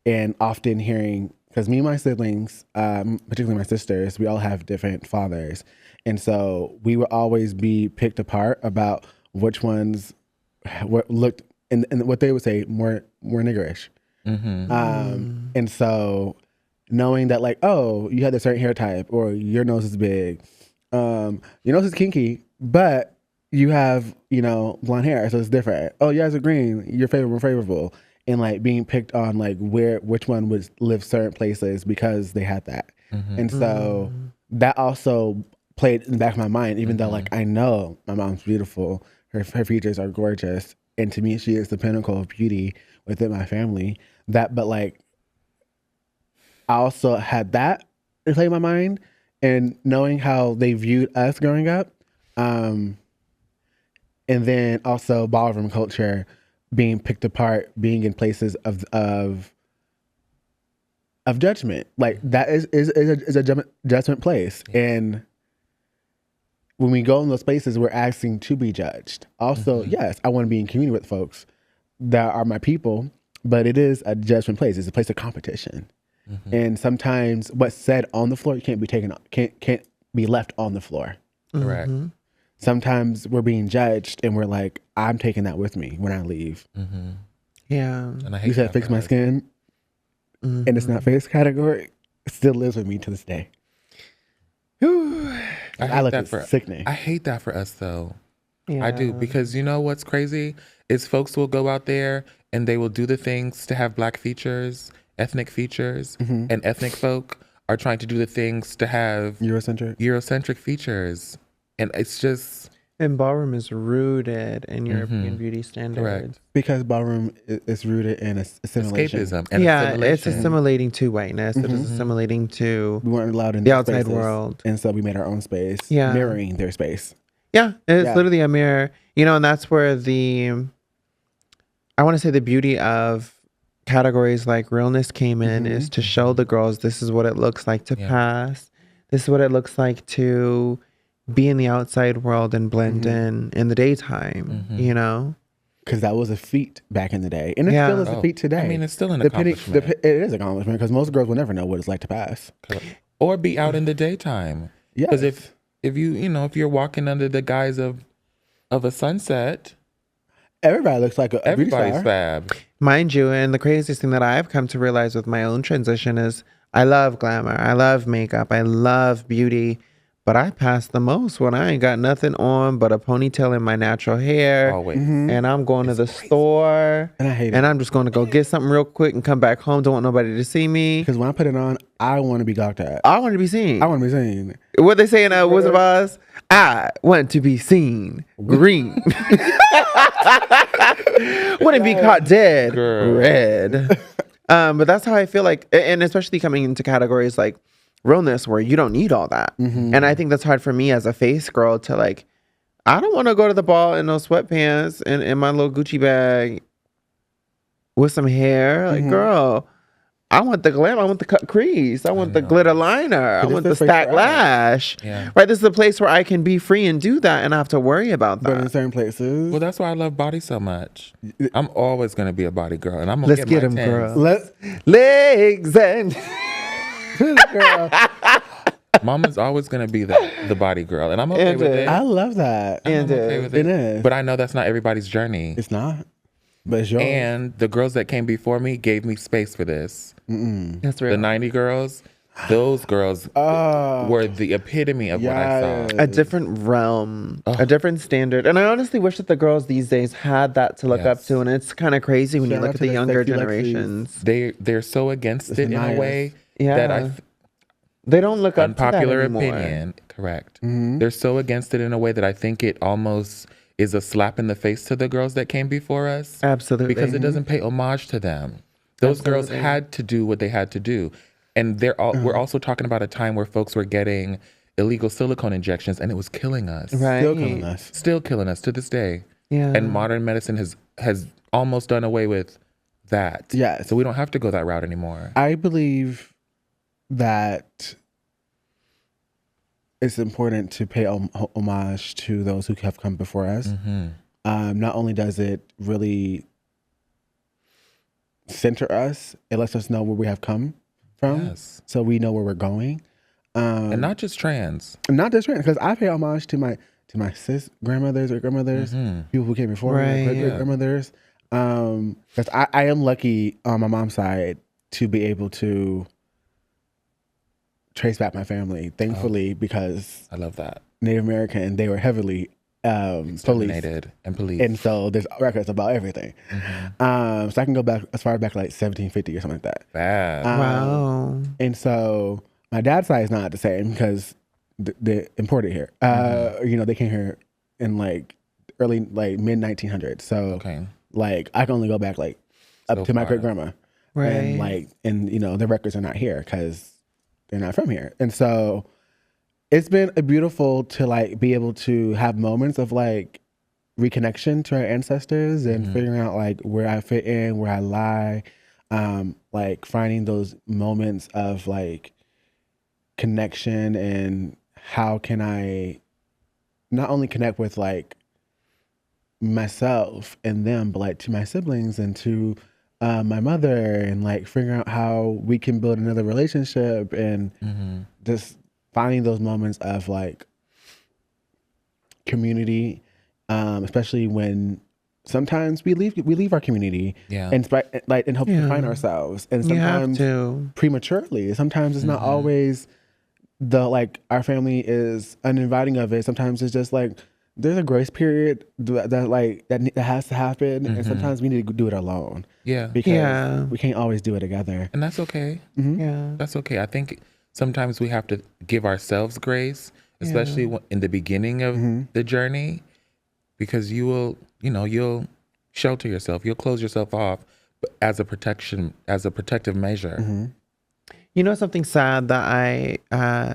And often hearing, because me and my siblings, particularly my sisters, we all have different fathers, and so we would always be picked apart about which ones what looked and what they would say more niggerish. And so knowing that like, oh, you had a certain hair type, or your nose is big, your nose is kinky, but you have, blonde hair, so it's different. Oh, you guys are green, you're favorable. And like being picked on like which one would live certain places because they had that. And so that also played in the back of my mind, even though like I know my mom's beautiful, her features are gorgeous, and to me she is the pinnacle of beauty within my family. But like I also had that play in my mind, and knowing how they viewed us growing up, and then also ballroom culture, being picked apart, being in places of judgment, like that is a judgment place. And when we go in those places, we're asking to be judged. Also, yes, I want to be in community with folks that are my people, but it is a judgment place. It's a place of competition. And sometimes what's said on the floor can't be left on the floor. Correct. Sometimes we're being judged, and we're like, I'm taking that with me when I leave. Yeah. And I hate You said that fix for my us. skin, and it's not face category. It still lives with me to this day. I I hate look that at for sickening. I hate that for us though. Yeah. I do, because you know what's crazy is folks will go out there and they will do the things to have black features, ethnic features, and ethnic folk are trying to do the things to have Eurocentric features. And it's just And ballroom is rooted in European beauty standards. correct. Because ballroom is rooted in assimilation. Escapism and Yeah, assimilation. it's assimilating to whiteness. It is assimilating to We weren't allowed in the their outside spaces, world. and so we made our own space, Yeah. mirroring their space. Yeah, it's Yeah. literally a mirror. And that's where I want to say the beauty of categories like realness came in, is to show the girls this is what it looks like to pass. This is what it looks like to be in the outside world and blend in the daytime, Because that was a feat back in the day, and it Yeah. still is a feat today. I mean, it's still an Depending- accomplishment. It is an accomplishment, because most girls will never know what it's like to pass. Or be out in the daytime. Because if if you're walking under the guise of a sunset, everybody looks like a beauty everybody's star. fab. Mind you, and the craziest thing that I've come to realize with my own transition is I love glamour. I love makeup. I love beauty. but I pass the most when I ain't got nothing on but a ponytail in my natural hair. Always. And I'm going to the store. And I hate it. And I'm just going to go get something real quick and come back home. Don't want nobody to see me. Because when I put it on, I want to be gawked at. I want to be seen. I want to be seen. What they say in Wizard of Oz? I want to be seen. Green. Wouldn't be caught dead. Girl. Red. But that's how I feel like, and especially coming into categories like realness where you don't need all that. And I think that's hard for me as a face girl to like, I don't want to go to the ball in those sweatpants and in my little Gucci bag with some hair. Like, girl, I want the glam. I want the cut crease. I want the glitter liner. I want the stacked lash. Yeah. Right? This is a place where I can be free and do that and not have to worry about that. But in certain places. Well, that's why I love body so much. I'm always going to be a body girl. And I'm going to Let's get get my him, tens. girl. Let's. Legs and... Girl, Mama's always going to be the body girl. And I'm okay And with it. I love that. I'm And okay with it is. But I know that's not everybody's journey. It's not. But it's yours. And the girls that came before me gave me space for this. That's The real. 90 girls, those girls were the epitome of what I Yes. saw. A different realm, a different standard. And I honestly wish that the girls these days had that to look up Yes. to. And it's kind of crazy when you Shout look out at to the the younger sexy Lexies. generations. They're so against it in a Nias. way Yeah. that They don't look up to that unpopular anymore. opinion, correct. They're so against it in a way that I think it almost is a slap in the face to the girls that came before us. Absolutely. Because it doesn't pay homage to them. Those girls had to do what they had to do. And we're also talking about a time where folks were getting illegal silicone injections and it was killing us. Right. Still killing us. Still killing us to this day. Yeah. And modern medicine has almost done away with that. Yes. So we don't have to go that route anymore. I believe that it's important to pay homage to those who have come before us. Not only does it really center us, it lets us know where we have come from, Yes. so we know where we're going. And not just trans. Not just because I pay homage to my sis grandmothers or grandmothers, people who came before me, Right. my great grandmothers. Because I am lucky on my mom's side to be able to trace back my family, thankfully, because I love that. Native American, they were heavily policed. Exterminated and policed. And so there's records about everything. So I can go back as far back like 1750 or something like that. Bad. Wow. And so my dad's side is not the same because they're imported here. They came here in like early, like mid 1900s. So Okay. like I can only go back like up So to my far. great grandma. Right. And the records are not here because they're not from here. And so it's been beautiful to like be able to have moments of like reconnection to our ancestors and figuring out like where I fit in, where I lie, like finding those moments of like connection and how can I not only connect with like myself and them, but like to my siblings and to my mother, and like figuring out how we can build another relationship and just finding those moments of like community, especially when sometimes we leave our community and hope to find ourselves, and You have sometimes to. prematurely. Sometimes it's not always our family is uninviting of it. Sometimes it's just like there's a grace period that has to happen, and sometimes we need to do it alone. Yeah. Because we can't always do it together. And that's okay. Yeah. That's okay. I think sometimes we have to give ourselves grace, especially in the beginning of the journey, because you'll shelter yourself, you'll close yourself off as a protective measure. You know, something sad that I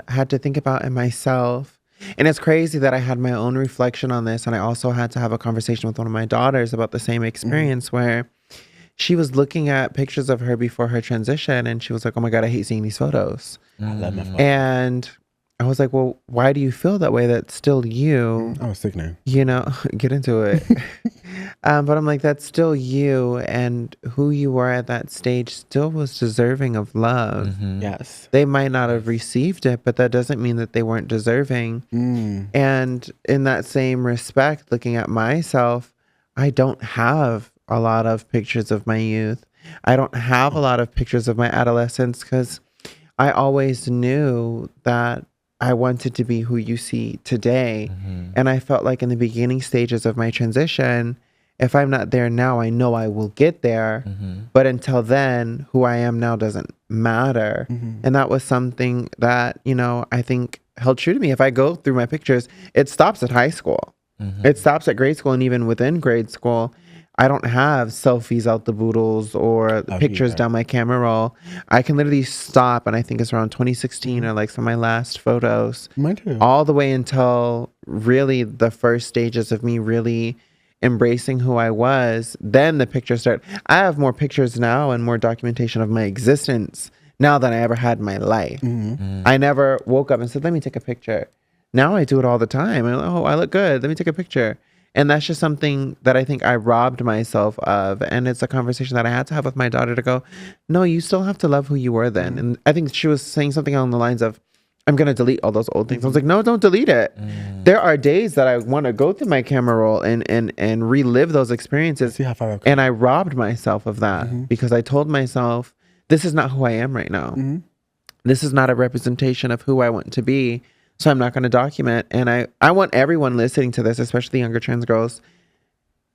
had to think about in myself. And it's crazy that I had my own reflection on this. And I also had to have a conversation with one of my daughters about the same experience where she was looking at pictures of her before her transition. And she was like, oh my God, I hate seeing these photos. I love my phone. And I was like, well, why do you feel that way? That's still you. I was sick now. You know, get into it. But I'm like, that's still you. And who you were at that stage still was deserving of love. Yes. They might not have received it, but that doesn't mean that they weren't deserving. And in that same respect, looking at myself, I don't have a lot of pictures of my youth. I don't have a lot of pictures of my adolescence because I always knew that I wanted to be who you see today. And I felt like in the beginning stages of my transition, if I'm not there now, I know I will get there. But until then, who I am now doesn't matter. And that was something that, you know, I think held true to me. If I go through my pictures, it stops at high school. It stops at grade school. And even within grade school, I don't have selfies out the boodles or pictures down my camera roll. I can literally stop, and I think it's around 2016 or like some of my last photos. Mine too. All the way until really the first stages of me really embracing who I was. Then the pictures start. I have more pictures now and more documentation of my existence now than I ever had in my life. I never woke up and said, let me take a picture. Now I do it all the time. Oh, I look good. Let me take a picture. And that's just something that I think I robbed myself of. And it's a conversation that I had to have with my daughter to go, no, you still have to love who you were then. And I think she was saying something along the lines of, I'm going to delete all those old things. I was like, no, don't delete it. There are days that I want to go through my camera roll and relive those experiences. See how far And I robbed myself of that because I told myself, this is not who I am right now. This is not a representation of who I want to be. So I'm not going to document. And I want everyone listening to this, especially younger trans girls,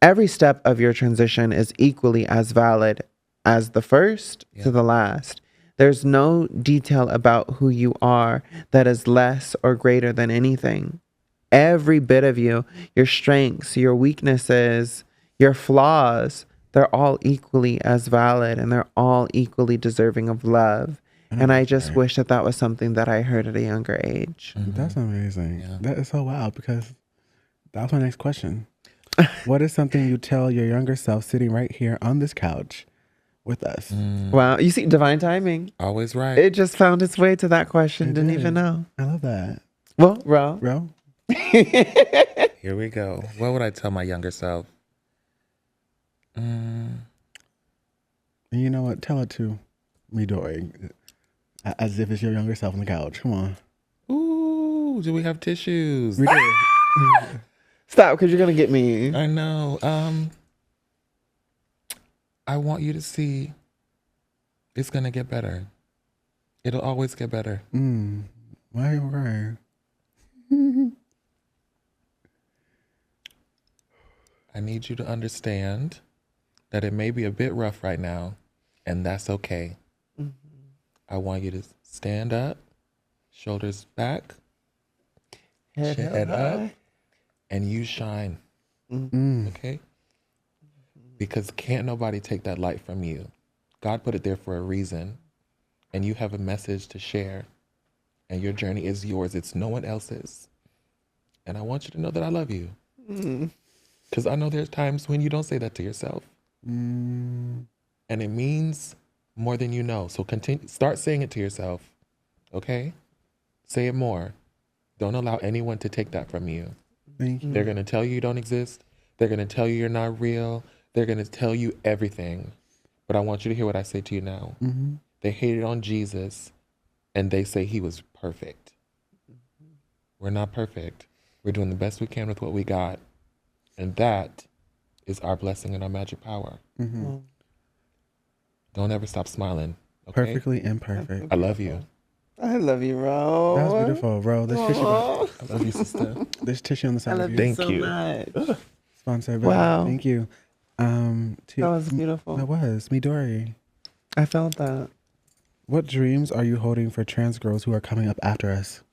every step of your transition is equally as valid as the first to the last. There's no detail about who you are that is less or greater than anything. Every bit of you, your strengths, your weaknesses, your flaws, they're all equally as valid and they're all equally deserving of love. And I just wish that that was something that I heard at a younger age. That's amazing. That is so wild because that was my next question. What is something you tell your younger self sitting right here on this couch with us? Wow. You see, divine timing. Always right. It just found its way to that question. Didn't even know. I love that. Well, Ro. Ro? Here we go. What would I tell my younger self? And you know what? Tell it to Midori. As if it's your younger self on the couch. Come on. Ooh, do we have tissues? We do. Stop, because you're going to get me. I know. I want you to see it's going to get better. It'll always get better. Why are you crying? I need you to understand that it may be a bit rough right now, and that's okay. I want you to stand up, shoulders back, head up, and you shine. Okay? Because can't nobody take that light from you. God put it there for a reason, and you have a message to share, and your journey is yours. It's no one else's. And I want you to know that I love you. Because I know there's times when you don't say that to yourself. And it means more than you know. So start saying it to yourself. Okay? Say it more. Don't allow anyone to take that from you. Thank you. They're going to tell you don't exist. They're going to tell you you're not real. They're going to tell you everything. But I want you to hear what I say to you now. They hated on Jesus and they say he was perfect. We're not perfect. We're doing the best we can with what we got. And that is our blessing and our magic power. Don't ever stop smiling. Okay? Perfectly imperfect. I love you. I love you, Ro. That was beautiful, Ro. There's tissue. I love you, sister. There's tissue on the I side love of you you. so much. Sponsored. Wow. Thank you. That was beautiful. That was Midori. I felt that. What dreams are you holding for trans girls who are coming up after us?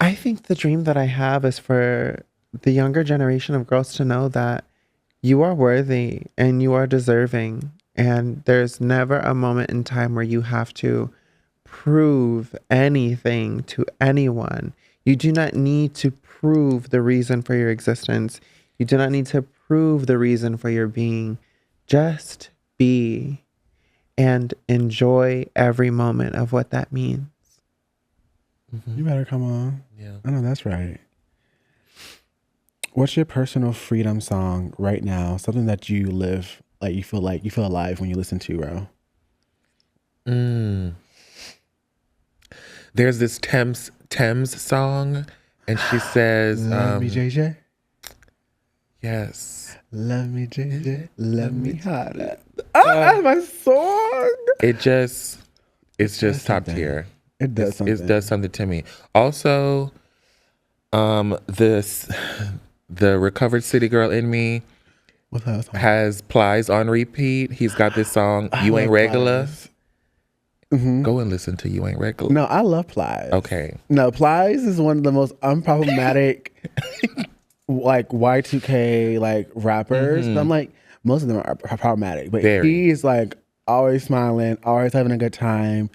I think the dream that I have is for the younger generation of girls to know that you are worthy and you are deserving. And there's never a moment in time where you have to prove anything to anyone. You do not need to prove the reason for your existence. You do not need to prove the reason for your being. Just be and enjoy every moment of what that means. You better come on. Yeah. I know that's right. What's your personal freedom song right now? Something that you live, like you feel alive when you listen to, Ro. There's this Thames song, and she says, Love me, JJ. Yes. Love me, JJ. Love me harder. That's my song. It's just top something. tier. It does something. It does something to me. Also, the recovered city girl in me What's that song? has Plies on repeat. He's got this song, You Ain't Regular. Go and listen to You Ain't Regular. No, I love Plies. Okay. No, Plies is one of the most unproblematic like Y2K like rappers. I'm like, most of them are problematic, but he's like always smiling, always having a good time,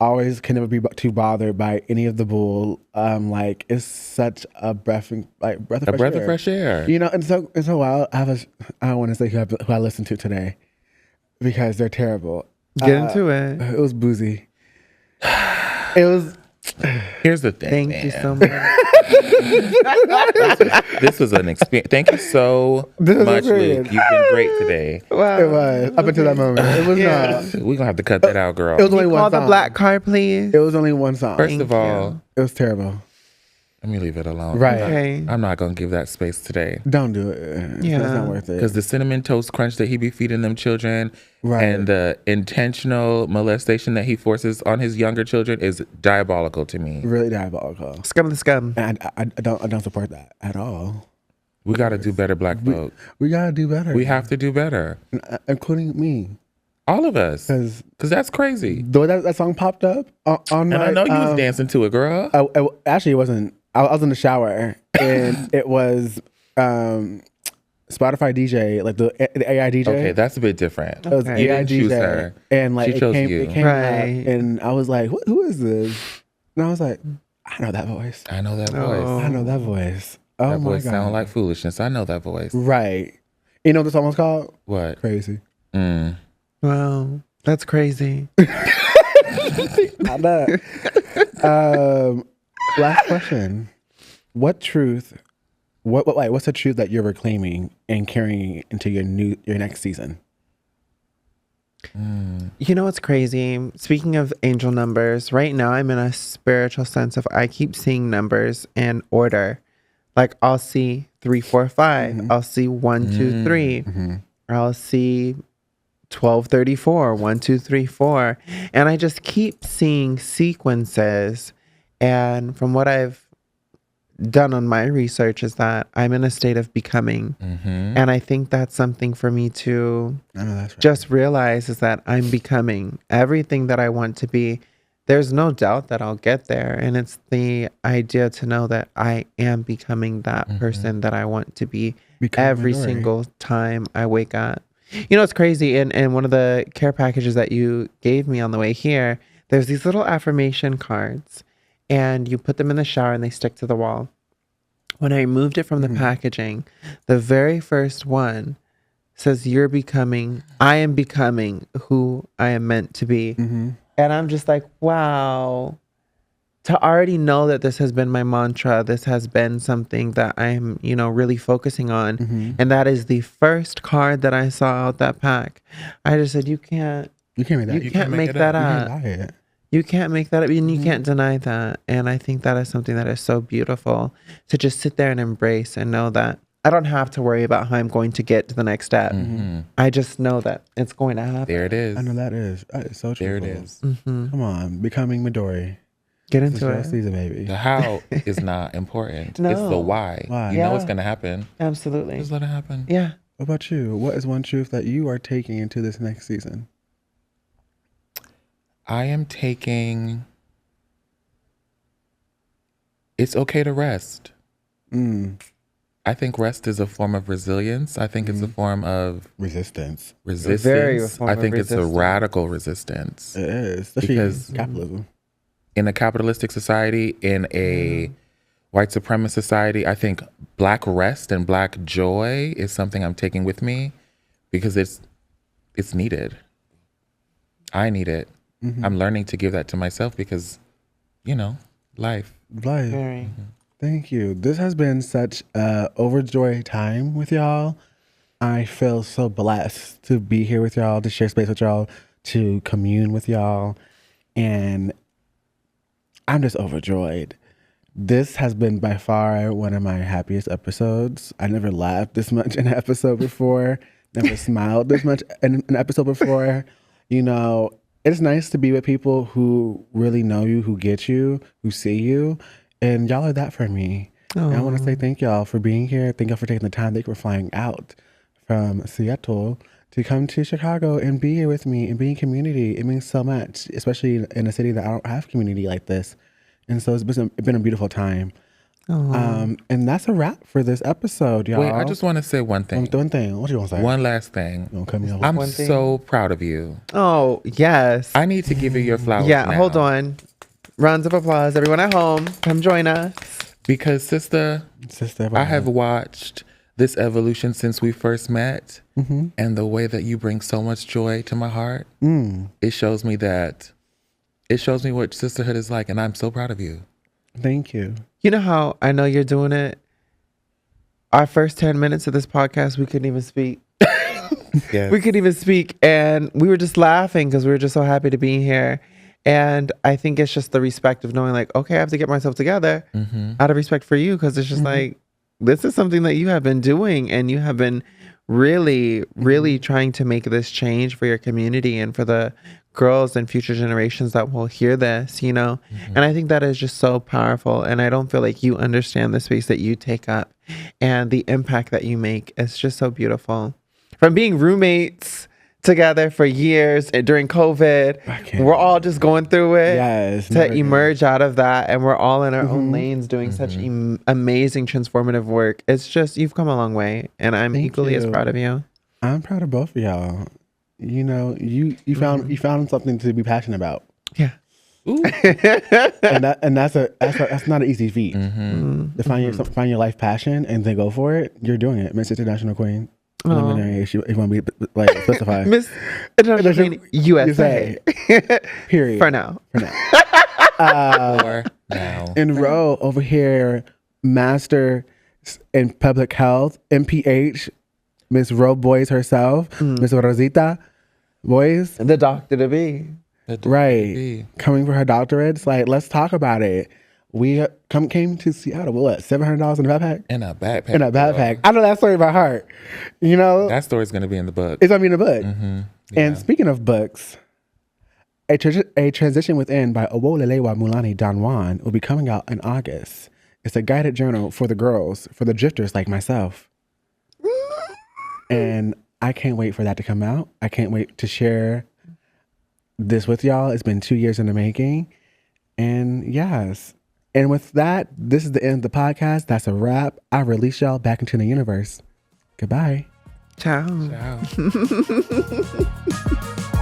always can never be too bothered by any of the bull. Like it's such a breath of fresh air. You know, and so wild. I don't want to say who I listened to today because they're terrible. Get into it. It was Boozy. It was. Here's the thing. Thank you so much. This was an experience. Thank you so much, Luke. You've been great today. Wow. It was up until that moment. It was not. We're gonna have to cut that out, girl. It was only one Call song. the black card, please. It was only one song. First of all, it was terrible. let me leave it alone. Right. Okay. I'm not gonna give that space today. Don't do it. Yeah. It's not worth it. Because the cinnamon toast crunch that he be feeding them children, Right. and the intentional molestation that he forces on his younger children is diabolical to me. Really diabolical. Scum of the scum. And I don't support that at all. We got to do better, black folk. We gotta do better. We have to do better, including me, all of us, because because that's crazy. the way that song popped up on And I know you was dancing to it, girl. Actually, it wasn't. I was in the shower and it was Spotify DJ, like the AI DJ. Okay, that's a bit different. It was Okay. You AI didn't choose DJ, her. and like She chose you. it came Right. up, and I was like, who is this? And I was like, I know that voice. I know that voice. Oh. I know that voice. Oh That my voice god, sound like foolishness. I know that voice. right. You know what the song was called? What? Crazy. Wow. That's crazy. I know. Last question. What's the truth that you're reclaiming and carrying into your next season? You know what's crazy? Speaking of angel numbers, right now I'm in a spiritual sense of I keep seeing numbers in order. Like I'll see 3, 4, 5. I'll see 1, 2, 3. I'll see 12, 34. 1, 2, 3, 4. And I just keep seeing sequences. And from what I've done on my research is that I'm in a state of becoming. And I think that's something for me to I know that's right. just realize is that I'm becoming everything that I want to be. There's no doubt that I'll get there. And it's the idea to know that I am becoming that person that I want to be every Midori. single time I wake up. You know, it's crazy. In one of the care packages that you gave me on the way here, there's these little affirmation cards. And you put them in the shower and they stick to the wall. When I removed it from the packaging, the very first one says, I am becoming who I am meant to be. And I'm just like, wow, to already know that this has been my mantra, this has been something that I'm, really focusing on. And that is the first card that I saw out that pack. I just said, you can't make that up. You can't buy it. You can't make that up, and you can't deny that. And I think that is something that is so beautiful to just sit there and embrace and know that I don't have to worry about how I'm going to get to the next step. I just know that it's going to happen. There it is. I know that is so true. There it is. Come on, becoming Midori. Get This into is your it. season, baby. The how is not important. No. It's the why. Why? You know Yeah. what's going to happen. Absolutely. Just let it happen. Yeah. What about you? What is one truth that you are taking into this next season? I am taking... It's okay to rest. I think rest is a form of resilience. I think it's a form of Resistance. Very a form I of think it's a resistance. radical resistance. It is. Especially Because- capitalism. In a capitalistic society, in a white supremacist society, I think black rest and black joy is something I'm taking with me because it's needed. I need it. I'm learning to give that to myself because, life. Life. Very. Thank you. This has been such a overjoyed time with y'all. I feel so blessed to be here with y'all, to share space with y'all, to commune with y'all. And I'm just overjoyed. This has been by far one of my happiest episodes. I never laughed this much in an episode before, never smiled this much in an episode before. it's nice to be with people who really know you, who get you, who see you. And y'all are that for me. And I want to say thank y'all for being here. Thank y'all for taking the time. Thank you for flying out from Seattle to come to Chicago and be here with me and be in community. It means so much, especially in a city that I don't have community like this. And so it's been a beautiful time. And that's a wrap for this episode, y'all. Wait, I just want to say one thing. One thing. What you want to say? One last thing. You cut me off? I'm so proud of you. Oh, yes. I need to give you your flowers Yeah, now. hold on. Rounds of applause. Everyone at home, come join us. Because, sister, I have watched this evolution since we first met. And the way that you bring so much joy to my heart, it shows me what sisterhood is like. And I'm so proud of you. Thank you. You know how I know you're doing it? Our first 10 minutes of this podcast, we couldn't even speak. Yes. We couldn't even speak. And we were just laughing because we were just so happy to be here. And I think it's just the respect of knowing like, okay, I have to get myself together out of respect for you. Because it's just like, this is something that you have been doing. And you have been really, really trying to make this change for your community and for the girls and future generations that will hear this, you know? And I think that is just so powerful. And I don't feel like you understand the space that you take up and the impact that you make. It's just so beautiful. From being roommates together for years and during COVID, we're all just going through it to emerge out of that. And we're all in our own lanes doing such amazing transformative work. It's just, you've come a long way. And I'm equally as proud of you. I'm proud of both of y'all. You know, you found something to be passionate about. Yeah. and that's not an easy feat. To find your life passion and then go for it. You're doing it, Miss International Queen. Preliminary, if you want to be like specified. Miss International Queen USA. Period. For now. For now. And Ro over here, Master in Public Health, MPH. Miss Ro Boyce herself, Miss Rosita Boyce. The doctor to be. Right. Coming for her doctorates. Like, let's talk about it. We came to Seattle with what, $700 in a backpack? In a backpack. In a backpack. I know that story by heart. You know? That story's going to be in the book. It's going to be in the book. Yeah. And speaking of books, A Transition Within by Owolelewa Mulani Don Juan will be coming out in August. It's a guided journal for the girls, for the drifters like myself. And I can't wait for that to come out. I can't wait to share this with y'all. It's been 2 years in the making. And yes. And with that, this is the end of the podcast. That's a wrap. I release y'all back into the universe. Goodbye. Ciao. Ciao.